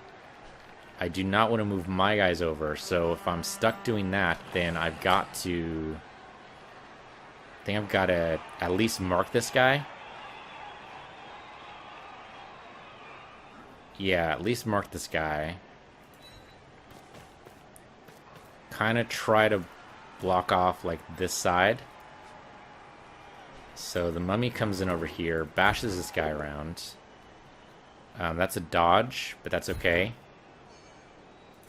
I do not want to move my guys over. So if I'm stuck doing that, then I've got to... I think I've got to at least mark this guy. Yeah, at least mark this guy. Kind of try to block off, like, this side. So the mummy comes in over here, bashes this guy around. That's a dodge, but that's okay.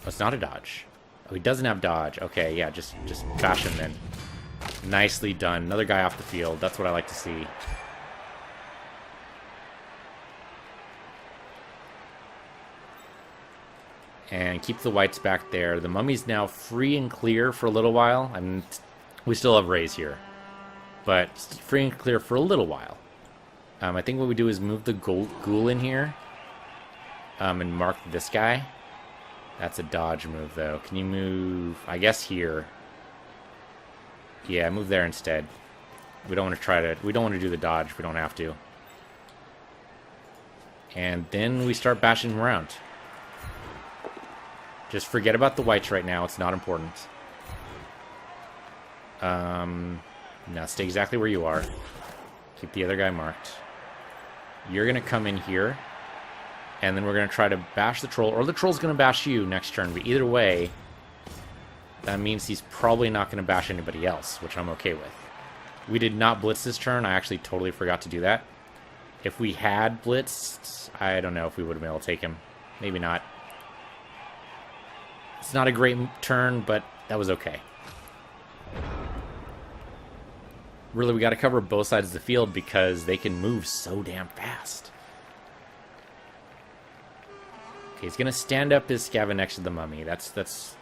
Oh, it's not a dodge. Oh, he doesn't have dodge. Okay, yeah, just bash him then. Nicely done. Another guy off the field. That's what I like to see. And keep the whites back there. The mummy's now free and clear for a little while. I mean, we still have Raze here. But free and clear for a little while. I think what we do is move the ghoul in here. And mark this guy. That's a dodge move, though. Can you move, I guess, here? Yeah, move there instead. We don't want to we don't want to do the dodge. We don't have to. And then we start bashing him around. Just forget about the whites right now. It's not important. Now stay exactly where you are. Keep the other guy marked. You're going to come in here. And then we're going to try to bash the troll. Or the troll's going to bash you next turn. But either way, that means he's probably not going to bash anybody else, which I'm okay with. We did not blitz this turn. I actually totally forgot to do that. If we had blitzed, I don't know if we would have been able to take him. Maybe not. It's not a great turn, but that was okay. Really, we got to cover both sides of the field because they can move so damn fast. Okay, he's going to stand up his Scavin next to the mummy.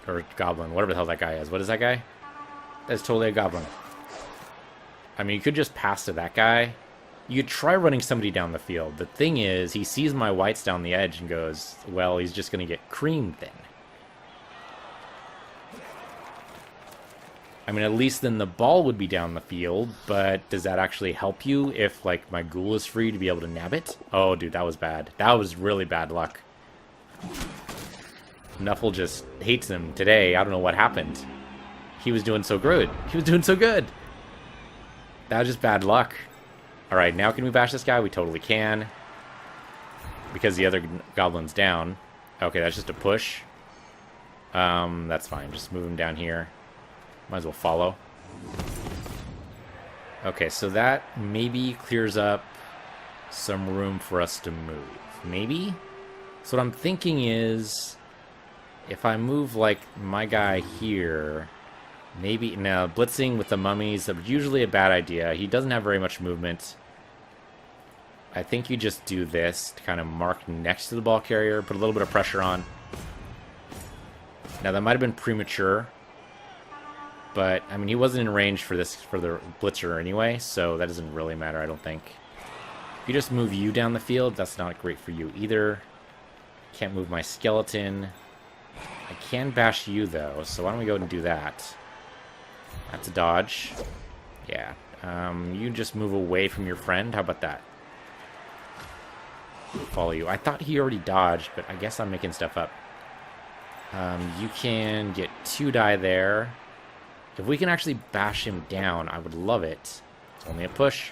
Or goblin, whatever the hell that guy is. What is that guy? That's totally a goblin. I mean, you could just pass to that guy. You could try running somebody down the field. The thing is, he sees my whites down the edge and goes, well, he's just going to get creamed then. I mean, at least then the ball would be down the field, but does that actually help you if, like, my ghoul is free to be able to nab it? Oh, dude, that was bad. That was really bad luck. Nuffle just hates him today. I don't know what happened. He was doing so good. He was doing so good. That was just bad luck. Alright, now can we bash this guy? We totally can. Because the other goblin's down. Okay, that's just a push. That's fine. Just move him down here. Might as well follow. Okay, so that maybe clears up some room for us to move. Maybe? So what I'm thinking is, if I move, like, my guy here, Maybe, no, blitzing with the mummies is usually a bad idea. He doesn't have very much movement. I think you just do this to kind of mark next to the ball carrier, put a little bit of pressure on. Now, that might have been premature, but, I mean, he wasn't in range for this, for the blitzer anyway, so that doesn't really matter, I don't think. If you just move you down the field, that's not great for you either. Can't move my skeleton. I can bash you, though, so why don't we go ahead and do that? That's a dodge. Yeah. You just move away from your friend. How about that? Follow you. I thought he already dodged, but I guess I'm making stuff up. You can get 2 die there. If we can actually bash him down, I would love it. It's only a push.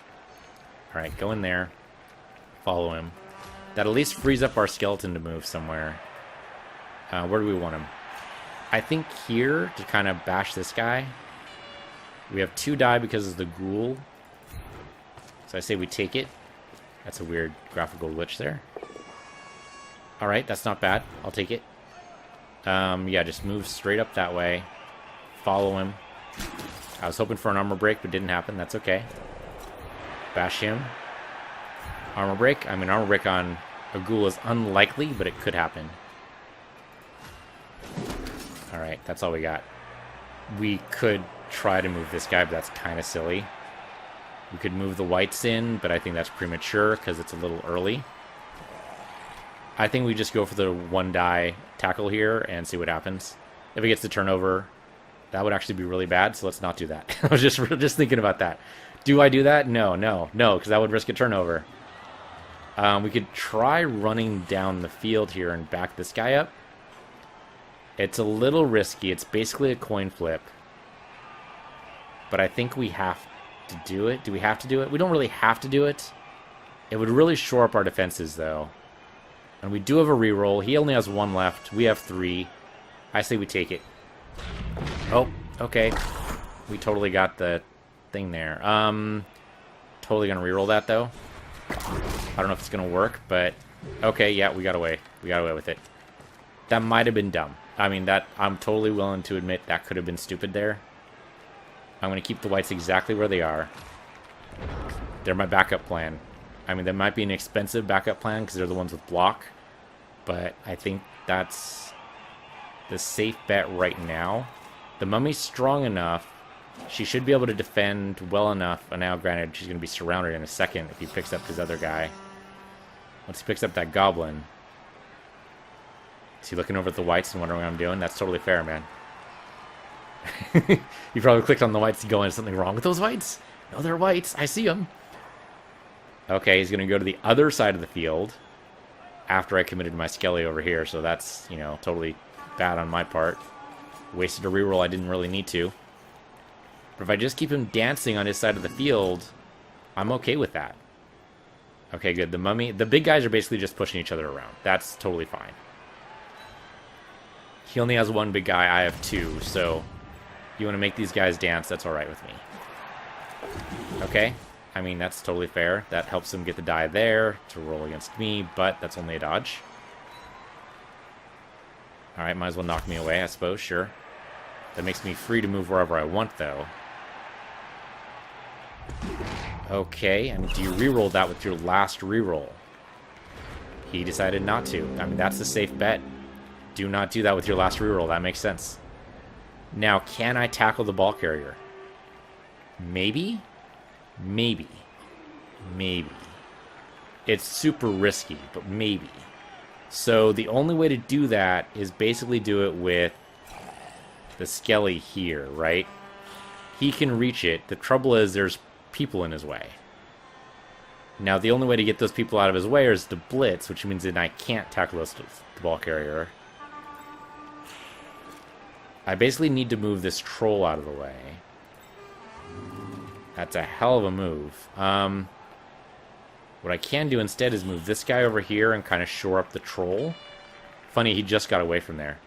Alright, go in there. Follow him. That at least frees up our skeleton to move somewhere. Where do we want him? I think here to kind of bash this guy. We have 2 die because of the ghoul. So I say we take it. That's a weird graphical glitch there. Alright, that's not bad. I'll take it. Yeah, just move straight up that way. Follow him. I was hoping for an armor break, but didn't happen. That's okay. Bash him. Armor break. I mean, armor break on a ghoul is unlikely, but it could happen. Alright, that's all we got. We could try to move this guy, but that's kind of silly. We could move the whites in, but I think that's premature because it's a little early. I think we just go for the 1 die tackle here and see what happens. If it gets the turnover, that would actually be really bad, so let's not do that. I was just thinking about that. Do I do that? No, because that would risk a turnover. We could try running down the field here and back this guy up. It's a little risky. It's basically a coin flip. But I think we have to do it. Do we have to do it? We don't really have to do it. It would really shore up our defenses, though. And we do have a reroll. He only has 1 left. We have 3. I say we take it. Oh, okay. We totally got the thing there. Totally gonna reroll that, though. I don't know if it's gonna work, but... Okay, yeah, we got away. We got away with it. That might have been dumb. I mean, that I'm totally willing to admit that could have been stupid there. I'm going to keep the whites exactly where they are. They're my backup plan. I mean, that might be an expensive backup plan because they're the ones with block. But I think that's the safe bet right now. The mummy's strong enough. She should be able to defend well enough. And now, granted, she's going to be surrounded in a second if he picks up his other guy. Once he picks up that goblin... Is he looking over at the whites and wondering what I'm doing? That's totally fair, man. You probably clicked on the whites going, is something wrong with those whites? No, they're whites. I see them. Okay, he's going to go to the other side of the field after I committed my skelly over here, so that's, you know, totally bad on my part. Wasted a reroll I didn't really need to. But if I just keep him dancing on his side of the field, I'm okay with that. Okay, good. The mummy, the big guys are basically just pushing each other around. That's totally fine. He only has 1 big guy, I have 2, so you want to make these guys dance, that's alright with me. Okay, I mean, that's totally fair. That helps him get the die there to roll against me, but that's only a dodge. Alright, might as well knock me away, I suppose, sure. That makes me free to move wherever I want, though. Okay, and do you reroll that with your last reroll? He decided not to. I mean, that's a safe bet. Do not do that with your last reroll. That makes sense. Now, can I tackle the ball carrier? Maybe? Maybe. Maybe. It's super risky, but maybe. So the only way to do that is basically do it with the skelly here, right? He can reach it. The trouble is there's people in his way. Now, the only way to get those people out of his way is to blitz, which means that I can't tackle the ball carrier. I basically need to move this troll out of the way. That's a hell of a move. What I can do instead is move this guy over here and kind of shore up the troll. Funny, he just got away from there.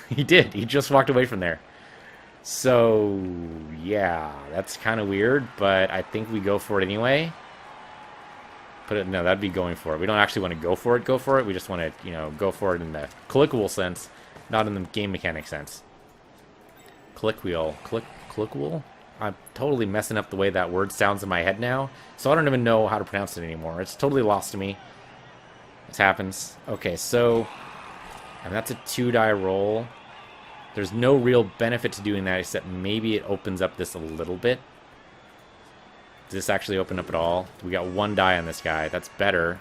He did. He just walked away from there. So, yeah, that's kind of weird, but I think we go for it anyway. No, that'd be going for it. We don't actually want to go for it. We just want to, you know, go for it in the clickable sense, not in the game mechanic sense. Click wheel. Click wheel? I'm totally messing up the way that word sounds in my head now, so I don't even know how to pronounce it anymore. It's totally lost to me. This happens. Okay, so... And that's a 2-die roll. There's no real benefit to doing that, except maybe it opens up this a little bit. Does this actually open up at all? We got 1 die on this guy. That's better.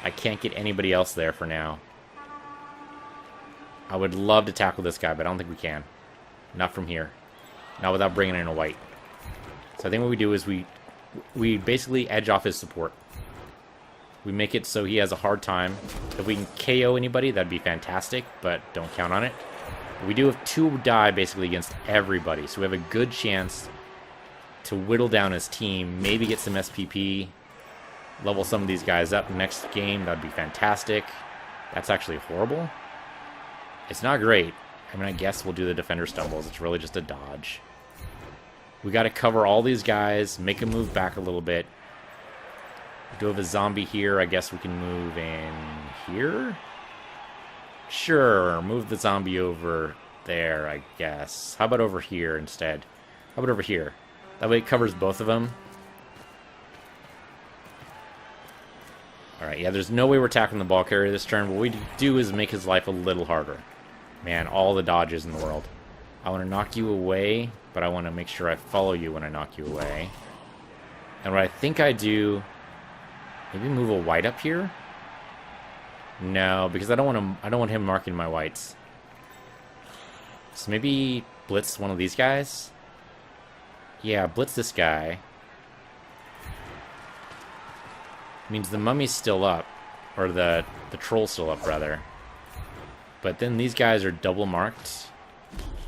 I can't get anybody else there for now. I would love to tackle this guy, but I don't think we can. Not from here. Not without bringing in a white. So I think what we do is we basically edge off his support. We make it so he has a hard time. If we can KO anybody, that'd be fantastic, but don't count on it. We do have 2 die basically against everybody, so we have a good chance to whittle down his team, maybe get some SPP, level some of these guys up next game. That'd be fantastic. That's actually horrible. It's not great. I mean, I guess we'll do the defender stumbles. It's really just a dodge. We got to cover all these guys, make them move back a little bit. We do have a zombie here. I guess we can move in here? Sure, move the zombie over there, I guess. How about over here instead? How about over here? That way it covers both of them. Alright, yeah, there's no way we're tackling the ball carrier this turn. What we do is make his life a little harder. Man, all the dodges in the world. I want to knock you away, but I want to make sure I follow you when I knock you away. And what I think I do... Maybe move a white up here? No, because I don't want him marking my whites. So maybe blitz one of these guys? Yeah, blitz this guy. Means the mummy's still up. Or the troll's still up, rather. But then these guys are double marked.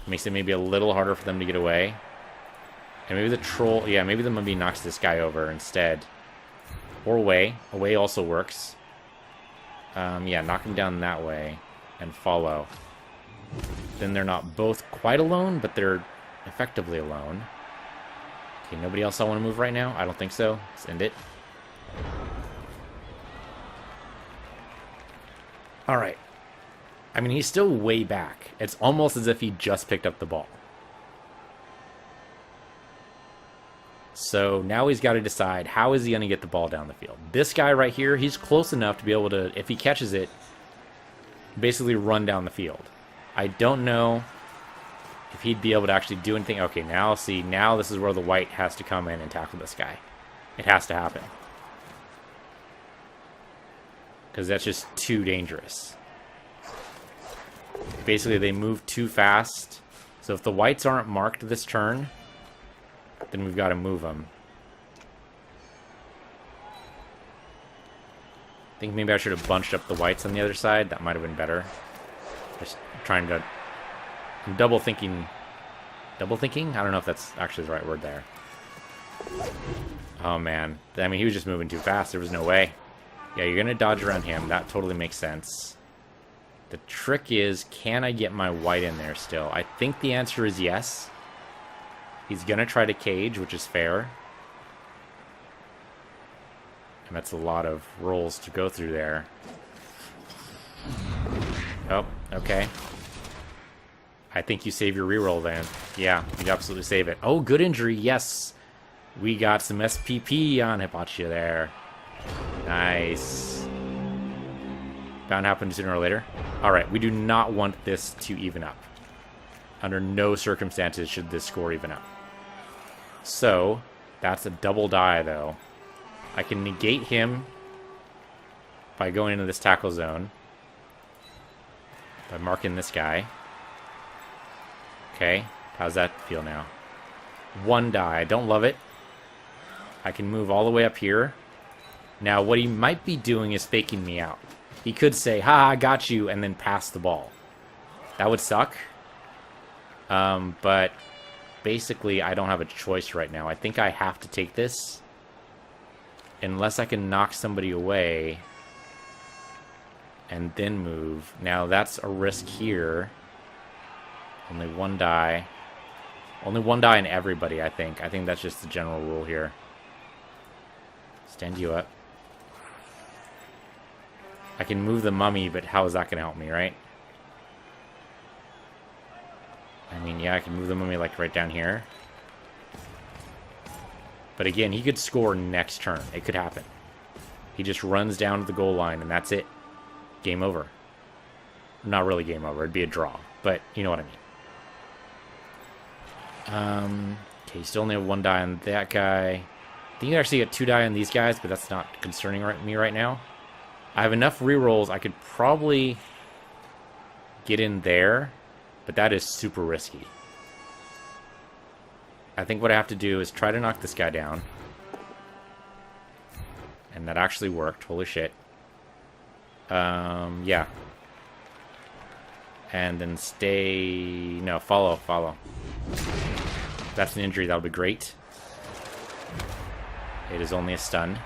Makes it maybe a little harder for them to get away. And maybe the troll... Yeah, maybe the mummy knocks this guy over instead. Or away. Away also works. Yeah, knock him down that way. And follow. Then they're not both quite alone, but they're effectively alone. Okay, nobody else I want to move right now? I don't think so. Let's end it. Alright. I mean, he's still way back. It's almost as if he just picked up the ball. So now he's got to decide, how is he going to get the ball down the field? This guy right here, he's close enough to be able to, if he catches it, basically run down the field. I don't know if he'd be able to actually do anything. Okay, now see, now this is where the white has to come in and tackle this guy. It has to happen. Because that's just too dangerous. Basically, they move too fast. So if the whites aren't marked this turn, then we've got to move them. I think maybe I should have bunched up the whites on the other side. That might have been better. Just trying to... I'm double thinking... Double thinking? I don't know if that's actually the right word there. Oh, man. I mean, he was just moving too fast. There was no way. Yeah, you're going to dodge around him. That totally makes sense. The trick is, can I get my white in there still? I think the answer is yes. He's going to try to cage, which is fair. And that's a lot of rolls to go through there. Oh, okay. I think you save your reroll then. Yeah, you absolutely save it. Oh, good injury, yes. We got some SPP on Hipatia there. Nice. Bound to happen sooner or later. Alright, we do not want this to even up. Under no circumstances should this score even up. So, that's a double die, though. I can negate him by going into this tackle zone. By marking this guy. Okay, how's that feel now? 1 die. I don't love it. I can move all the way up here. Now, what he might be doing is faking me out. He could say, ha, I got you, and then pass the ball. That would suck. But basically, I don't have a choice right now. I think I have to take this. Unless I can knock somebody away. And then move. Now, that's a risk here. Only 1 die. Only 1 die in everybody, I think. I think that's just the general rule here. Stand you up. I can move the mummy, but how is that going to help me, right? I mean, yeah, I can move the mummy, like, right down here. But again, he could score next turn. It could happen. He just runs down to the goal line, and that's it. Game over. Not really game over. It'd be a draw. But you know what I mean. Okay, you still only have 1 die on that guy. I think you actually get 2 die on these guys, but that's not concerning me right now. I have enough rerolls. I could probably get in there, but that is super risky. I think what I have to do is try to knock this guy down. And that actually worked. Holy shit. Yeah. And then stay... No, follow. If that's an injury, that'll be great. It is only a stun.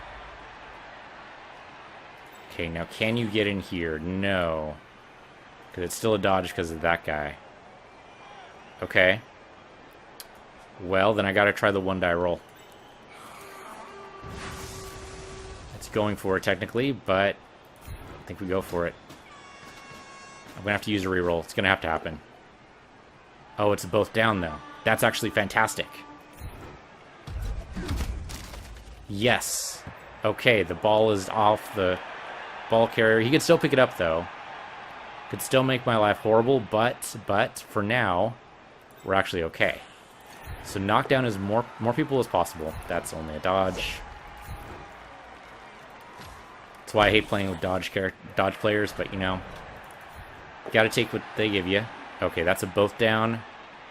Okay, now can you get in here? No. Because it's still a dodge because of that guy. Okay. Well, then I gotta try the 1 die roll. It's going for it technically, but I think we go for it. I'm gonna have to use a reroll. It's gonna have to happen. Oh, it's both down though. That's actually fantastic. Yes. Okay, the ball is off the ball carrier. He can still pick it up though. Could still make my life horrible, but for now, we're actually okay. So knock down as more people as possible. That's only a dodge. That's why I hate playing with dodge players, but you know, gotta take what they give you. Okay, that's a both down,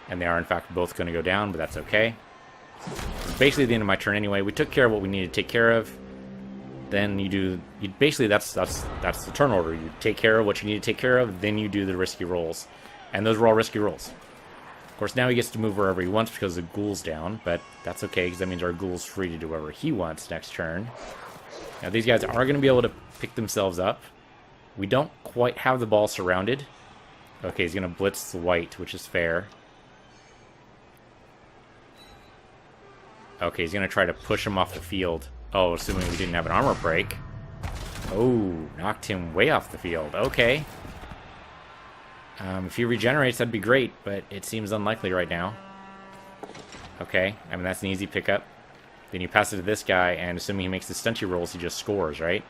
and they are in fact both going to go down, but that's okay. It's basically the end of my turn anyway. We took care of what we needed to take care of. Then you basically that's the turn order. You take care of what you need to take care of, then you do the risky rolls, and those were all risky rolls. Of course, now he gets to move wherever he wants because the ghoul's down, but that's okay because that means our ghoul's free to do whatever he wants next turn. Now these guys are going to be able to pick themselves up. We don't quite have the ball surrounded. Okay, he's going to blitz the white, which is fair. Okay, he's going to try to push him off the field. Oh, assuming we didn't have an armor break. Oh, knocked him way off the field. Okay. If he regenerates, that'd be great, but it seems unlikely right now. Okay, I mean, that's an easy pickup. Then you pass it to this guy, and assuming he makes the stunty rolls, he just scores, right?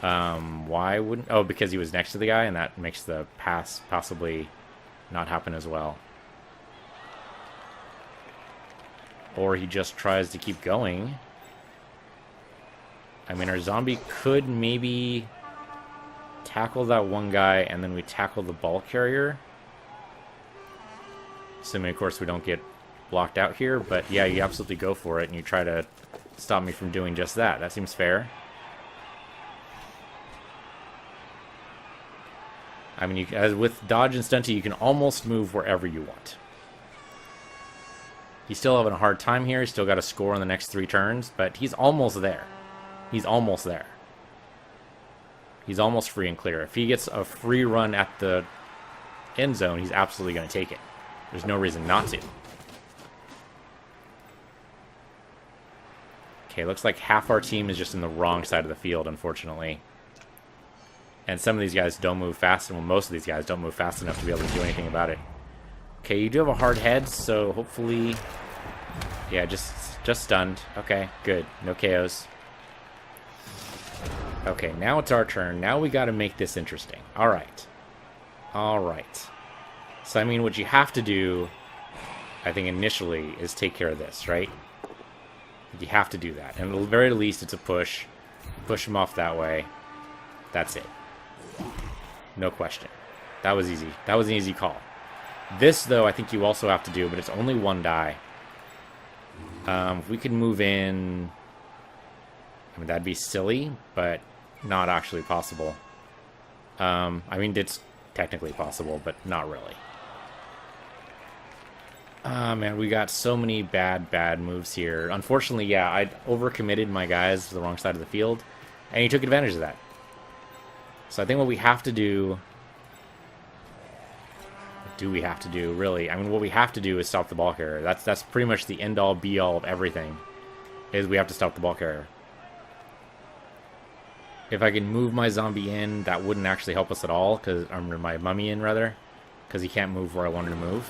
Why wouldn't... Oh, because he was next to the guy, and that makes the pass possibly not happen as well. Or he just tries to keep going. I mean, our zombie could maybe tackle that one guy, and then we tackle the ball carrier. Assuming, of course, we don't get blocked out here. But yeah, you absolutely go for it, and you try to stop me from doing just that. That seems fair. I mean, as with dodge and stunty, you can almost move wherever you want. He's still having a hard time here. He's still got to score in the next 3 turns, but he's almost there. He's almost there. He's almost free and clear. If he gets a free run at the end zone, he's absolutely going to take it. There's no reason not to. Okay, looks like half our team is just in the wrong side of the field, unfortunately. And some of these guys don't move fast, and most of these guys don't move fast enough to be able to do anything about it. Okay, you do have a hard head, so hopefully... Yeah, just stunned. Okay, good. No KOs. Okay, now it's our turn. Now we gotta make this interesting. Alright. Alright. So, I mean, what you have to do, I think, initially, is take care of this, right? You have to do that. And at the very least, it's a push. Push him off that way. That's it. No question. That was easy. That was an easy call. This, though, I think you also have to do, but it's only 1 die. If we could move in... I mean, that'd be silly, but not actually possible. I mean, it's technically possible, but not really. Man, we got so many bad moves here. Unfortunately, yeah, I overcommitted my guys to the wrong side of the field, and he took advantage of that. So I think what we have to do... What do we have to do, really? I mean, what we have to do is stop the ball carrier. That's pretty much the end-all, be-all of everything, is we have to stop the ball carrier. If I can move my zombie in, that wouldn't actually help us at all, because... Or my mummy in, rather. because he can't move where I wanted to move.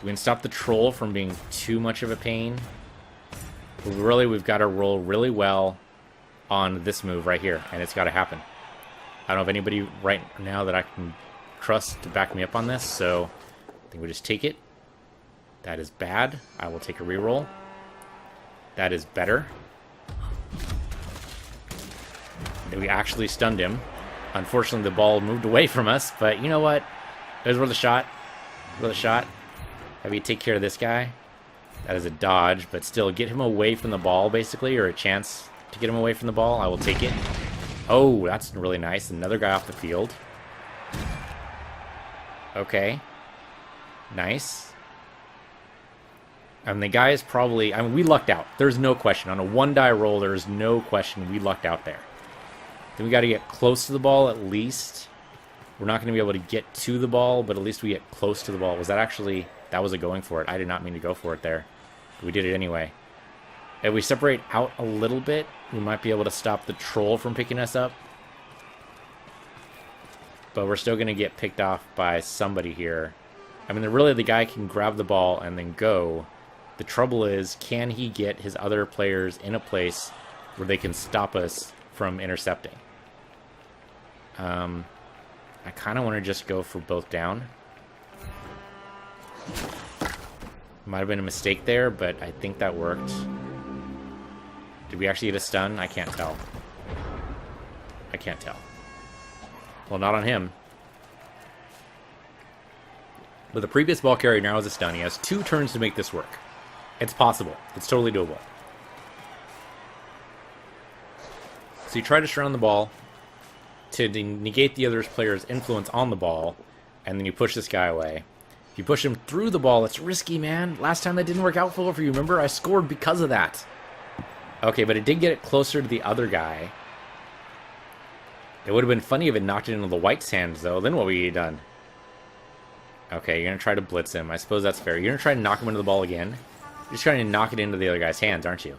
We can stop the troll from being too much of a pain. But really, we've got to roll really well on this move right here, and it's got to happen. I don't have anybody right now that I can trust to back me up on this, so I think we just take it. That is bad. I will take a reroll. That is better. We actually stunned him. Unfortunately, the ball moved away from us, but you know what? It was worth a shot. Worth a shot. Have you take care of this guy? That is a dodge, but still get him away from the ball, basically, or a chance to get him away from the ball. I will take it. Oh, that's really nice. Another guy off the field. Okay. Nice. And the guy is probably... I mean, we lucked out. There's no question. On a 1-die roll, there's no question we lucked out there. Then we got to get close to the ball at least. We're not going to be able to get to the ball, but at least we get close to the ball. Was that actually... That was a going for it. I did not mean to go for it there. But we did it anyway. If we separate out a little bit, we might be able to stop the troll from picking us up. But we're still going to get picked off by somebody here. I mean, really, the guy can grab the ball and then go. The trouble is, can he get his other players in a place where they can stop us from intercepting? I kind of want to just go for both down. Might have been a mistake there, but I think that worked. Did we actually get a stun? I can't tell. I can't tell. Well, not on him. But the previous ball carrier now has a stun. He has 2 turns to make this work. It's possible. It's totally doable. So you try to surround the ball to negate the other player's influence on the ball, and then you push this guy away. If you push him through the ball, it's risky, man. Last time that didn't work out for you, remember? I scored because of that. Okay, but it did get it closer to the other guy. It would have been funny if it knocked it into the white's hands, though. Then what would you have done? Okay, you're going to try to blitz him. I suppose that's fair. You're going to try to knock him into the ball again? You're just trying to knock it into the other guy's hands, aren't you?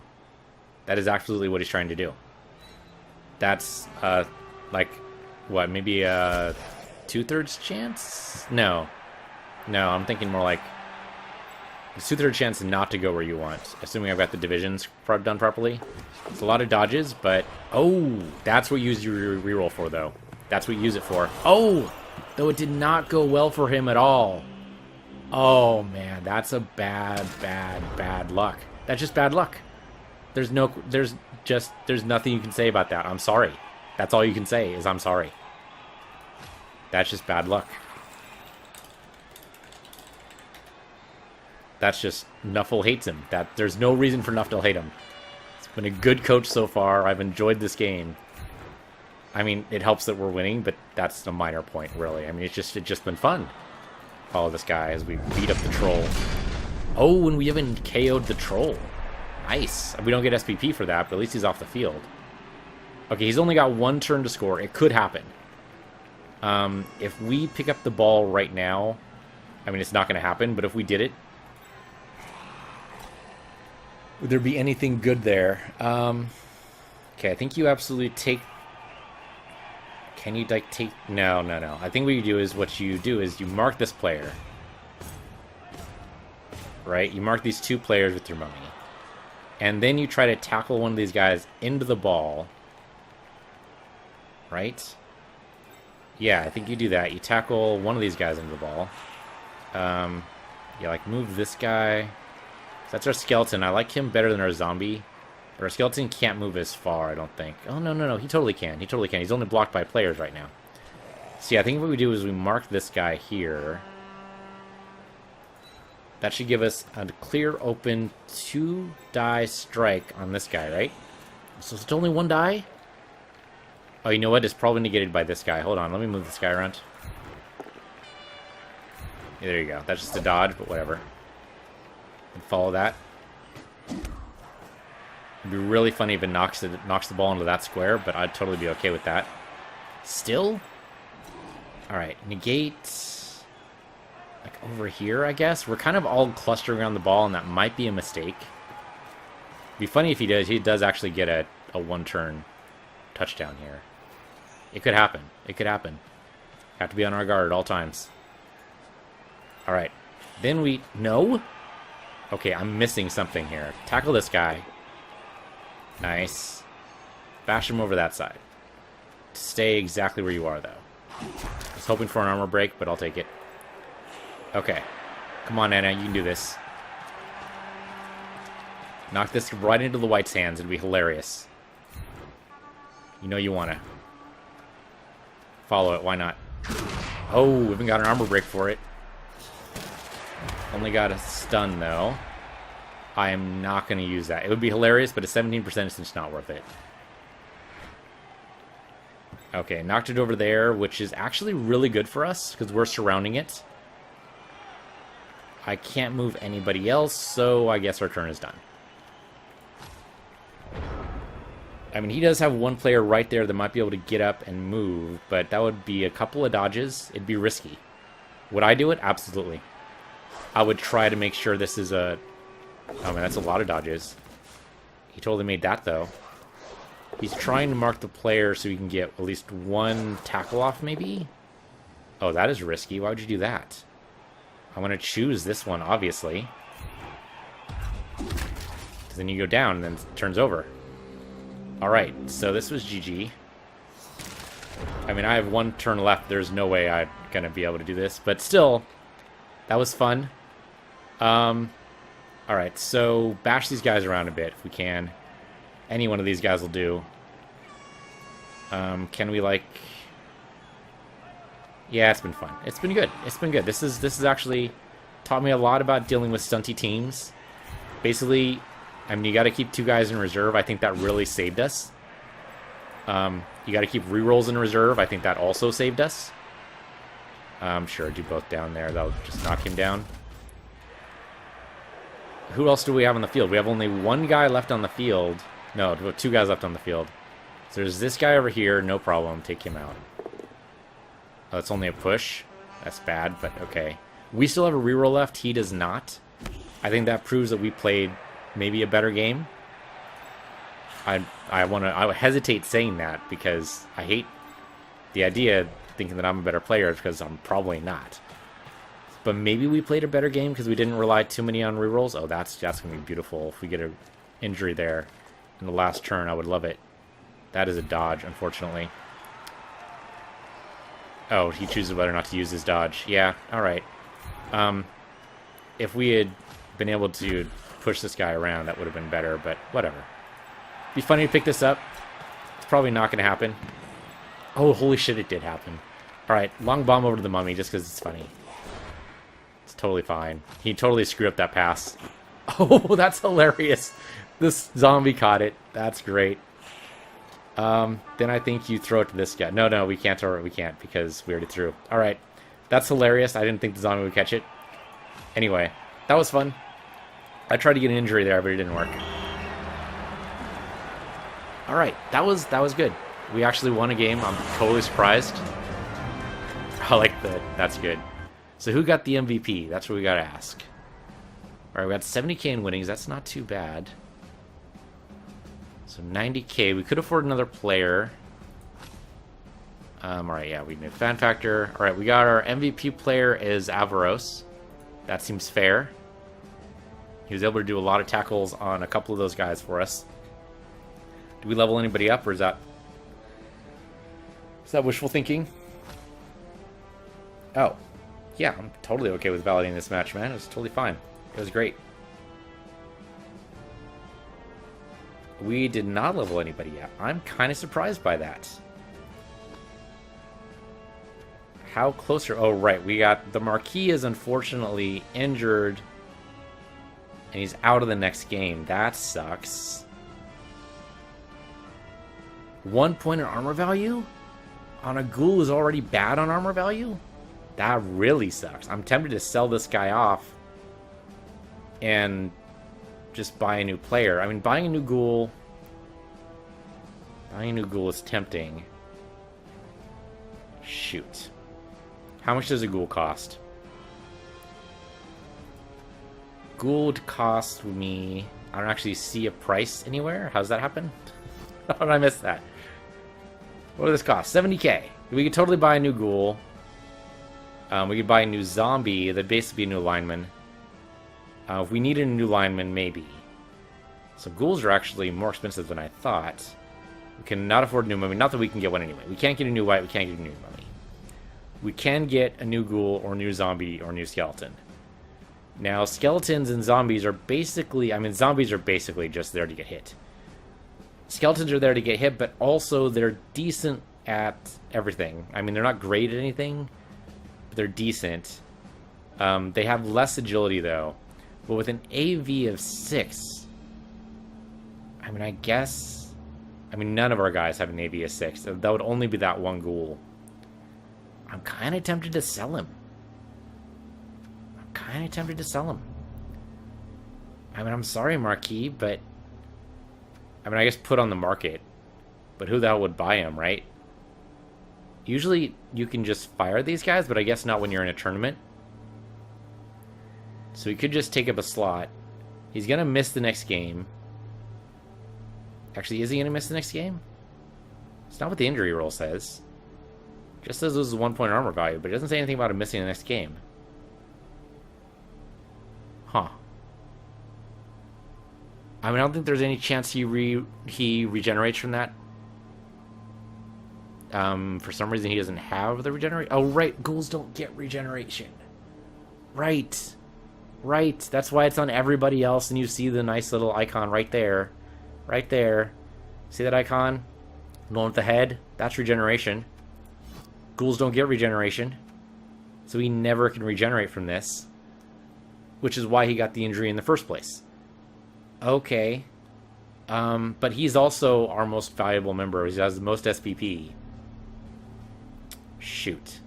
That is absolutely what he's trying to do. That's, like, what, maybe a 2/3 chance? No. No, I'm thinking more like a 2/3 chance not to go where you want, assuming I've got the divisions done properly. It's a lot of dodges, but... Oh! That's what you use your reroll for, though. That's what you use it for. Oh! Though it did not go well for him at all. Oh, man. That's a bad luck. That's just bad luck. There's nothing you can say about that. I'm sorry. That's all you can say is I'm sorry. That's just bad luck. That's just... Nuffle hates him. There's no reason for Nuff to hate him. He's been a good coach so far. I've enjoyed this game. I mean, it helps that we're winning, but that's a minor point, really. I mean, it's just been fun. Follow this guy as we beat up the troll. Oh, and we even KO'd the troll. Nice. We don't get SPP for that, but at least he's off the field. Okay, he's only got 1 turn to score. It could happen. If we pick up the ball right now, I mean, it's not going to happen, but if we did it, would there be anything good there? Okay, I think you absolutely take... Can you, like, take... No. I think what you do is you mark this player. Right? You mark these 2 players with your mummy. And then you try to tackle one of these guys into the ball. Right? Yeah, I think you do that. You tackle one of these guys into the ball. You, like, move this guy. That's our skeleton. I like him better than our zombie. But our skeleton can't move as far, I don't think. Oh, no. He totally can. He's only blocked by players right now. See, I think what we do is we mark this guy here. That should give us a clear open 2-die strike on this guy, right? So it's only 1 die? Oh, you know what? It's probably negated by this guy. Hold on. Let me move this guy around. Yeah, there you go. That's just a dodge, but whatever. And follow that. It'd be really funny if it knocks the ball into that square, but I'd totally be okay with that. Still? Alright, negate... Like over here, I guess? We're kind of all clustering around the ball, and that might be a mistake. It'd be funny if he does. He does actually get a 1-turn touchdown here. It could happen. Have to be on our guard at all times. Alright. Then we... No? Okay, I'm missing something here. Tackle this guy. Nice. Bash him over that side. Stay exactly where you are, though. I was hoping for an armor break, but I'll take it. Okay. Come on, Anna. You can do this. Knock this right into the white's hands. It'd be hilarious. You know you want to. Follow it. Why not? Oh, we haven't got an armor break for it. Only got a stun, though. I am not going to use that. It would be hilarious, but at 17%, it's just not worth it. Okay, knocked it over there, which is actually really good for us, because we're surrounding it. I can't move anybody else, so I guess our turn is done. I mean, he does have one player right there that might be able to get up and move, but that would be a couple of dodges. It'd be risky. Would I do it? Absolutely. I would try to make sure this is a... Oh, man, that's a lot of dodges. He totally made that, though. He's trying to mark the player so he can get at least one tackle off, maybe? Oh, that is risky. Why would you do that? I want to choose this one, obviously. Because then you go down and then it turns over. Alright, so this was GG. I mean, I have one turn left. There's no way I'm going to be able to do this. But still, that was fun. Alright, so bash these guys around a bit if we can. Any one of these guys will do. Can we, like... Yeah, it's been fun. It's been good. It's been good. This is actually taught me a lot about dealing with stunty teams. Basically, I mean, you got to keep 2 guys in reserve. I think that really saved us. You got to keep rerolls in reserve. I think that also saved us. Sure, do both down there. That'll just knock him down. Who else do we have on the field? We have only 1 guy left on the field. No, 2 guys left on the field. So there's this guy over here. No problem. Take him out. Oh, it's only a push. That's bad, but okay. We still have a reroll left. He does not. I think that proves that we played maybe a better game. I hesitate saying that because I hate the idea of thinking that I'm a better player because I'm probably not. But maybe we played a better game because we didn't rely too many on rerolls. Oh, that's going to be beautiful if we get an injury there in the last turn. I would love it. That is a dodge, unfortunately. Oh, he chooses whether or not to use his dodge. Yeah, alright. If we had been able to push this guy around, that would have been better, but whatever. Be funny to pick this up. It's probably not going to happen. Oh, holy shit, it did happen. Alright, long bomb over to the mummy just because it's funny. It's totally fine. He totally screwed up that pass. Oh, that's hilarious. This zombie caught it. That's great. Then I think you throw it to this guy. No, we can't throw it. We can't because we already threw. Alright. That's hilarious. I didn't think the zombie would catch it. Anyway, that was fun. I tried to get an injury there, but it didn't work. Alright, that was good. We actually won a game. I'm totally surprised. I like that. That's good. So who got the MVP? That's what we gotta ask. Alright, we got 70k in winnings. That's not too bad. So 90k. We could afford another player. Alright, yeah, we need fan factor. Alright, we got our MVP player is Avaros. That seems fair. He was able to do a lot of tackles on a couple of those guys for us. Do we level anybody up, or is that wishful thinking? Oh. Yeah, I'm totally okay with validating this match, man. It was totally fine. It was great. We did not level anybody yet. I'm kind of surprised by that. How close are... Oh, right. We got... The Marquis is unfortunately injured. And he's out of the next game. That sucks. 1 point in armor value? On a ghoul is already bad on armor value? That really sucks. I'm tempted to sell this guy off. And just buy a new player. I mean, buying a new ghoul... Buying a new ghoul is tempting. Shoot. How much does a ghoul cost? Ghoul would cost me... I don't actually see a price anywhere. How does that happen? How did I miss that? What does this cost? 70k. We could totally buy a new ghoul. We could buy a new zombie. That'd basically be a new lineman. If we needed a new lineman, maybe. So ghouls are actually more expensive than I thought. We cannot afford a new mummy. Not that we can get one anyway. We can't get a new white. We can't get a new mummy. We can get a new ghoul or a new zombie or a new skeleton. Now, skeletons and zombies are basically... I mean, zombies are basically just there to get hit. Skeletons are there to get hit, but also they're decent at everything. I mean, they're not great at anything, but they're decent. They have less agility, though. But with an AV of 6... I mean, I guess... I mean, none of our guys have an AV of 6. That would only be that one ghoul. I'm kind of tempted to sell him. I mean, I'm sorry, Marquis, but... I mean, I guess put on the market. But who the hell would buy him, right? Usually, you can just fire these guys, but I guess not when you're in a tournament. So he could just take up a slot. He's going to miss the next game. Actually, is he going to miss the next game? It's not what the injury roll says. It just says loses 1 point armor value, but it doesn't say anything about him missing the next game. Huh. I mean, I don't think there's any chance he regenerates from that. For some reason, he doesn't have the regenerate. Oh, right. Ghouls don't get regeneration. Right. Right. That's why it's on everybody else, and you see the nice little icon right there. Right there. See that icon? The one with the head? That's regeneration. Ghouls don't get regeneration. So he never can regenerate from this. Which is why he got the injury in the first place. Okay. But he's also our most valuable member. He has the most SPP. Shoot.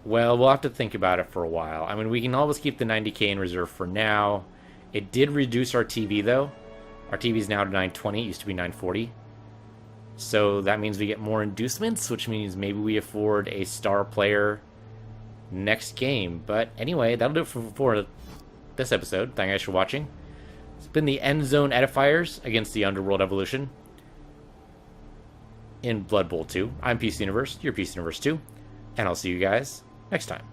Well, we'll have to think about it for a while. I mean, we can always keep the 90k in reserve for now. It did reduce our TV, though. Our TV is now to 920. It used to be 940. So that means we get more inducements, which means maybe we afford a star player next game. But anyway, that'll do it for this episode. Thank you guys for watching. It's been the Endzone Edifiers against the Underworld Evolution in Blood Bowl 2. I'm Peace Universe, you're Peace Universe 2, and I'll see you guys next time.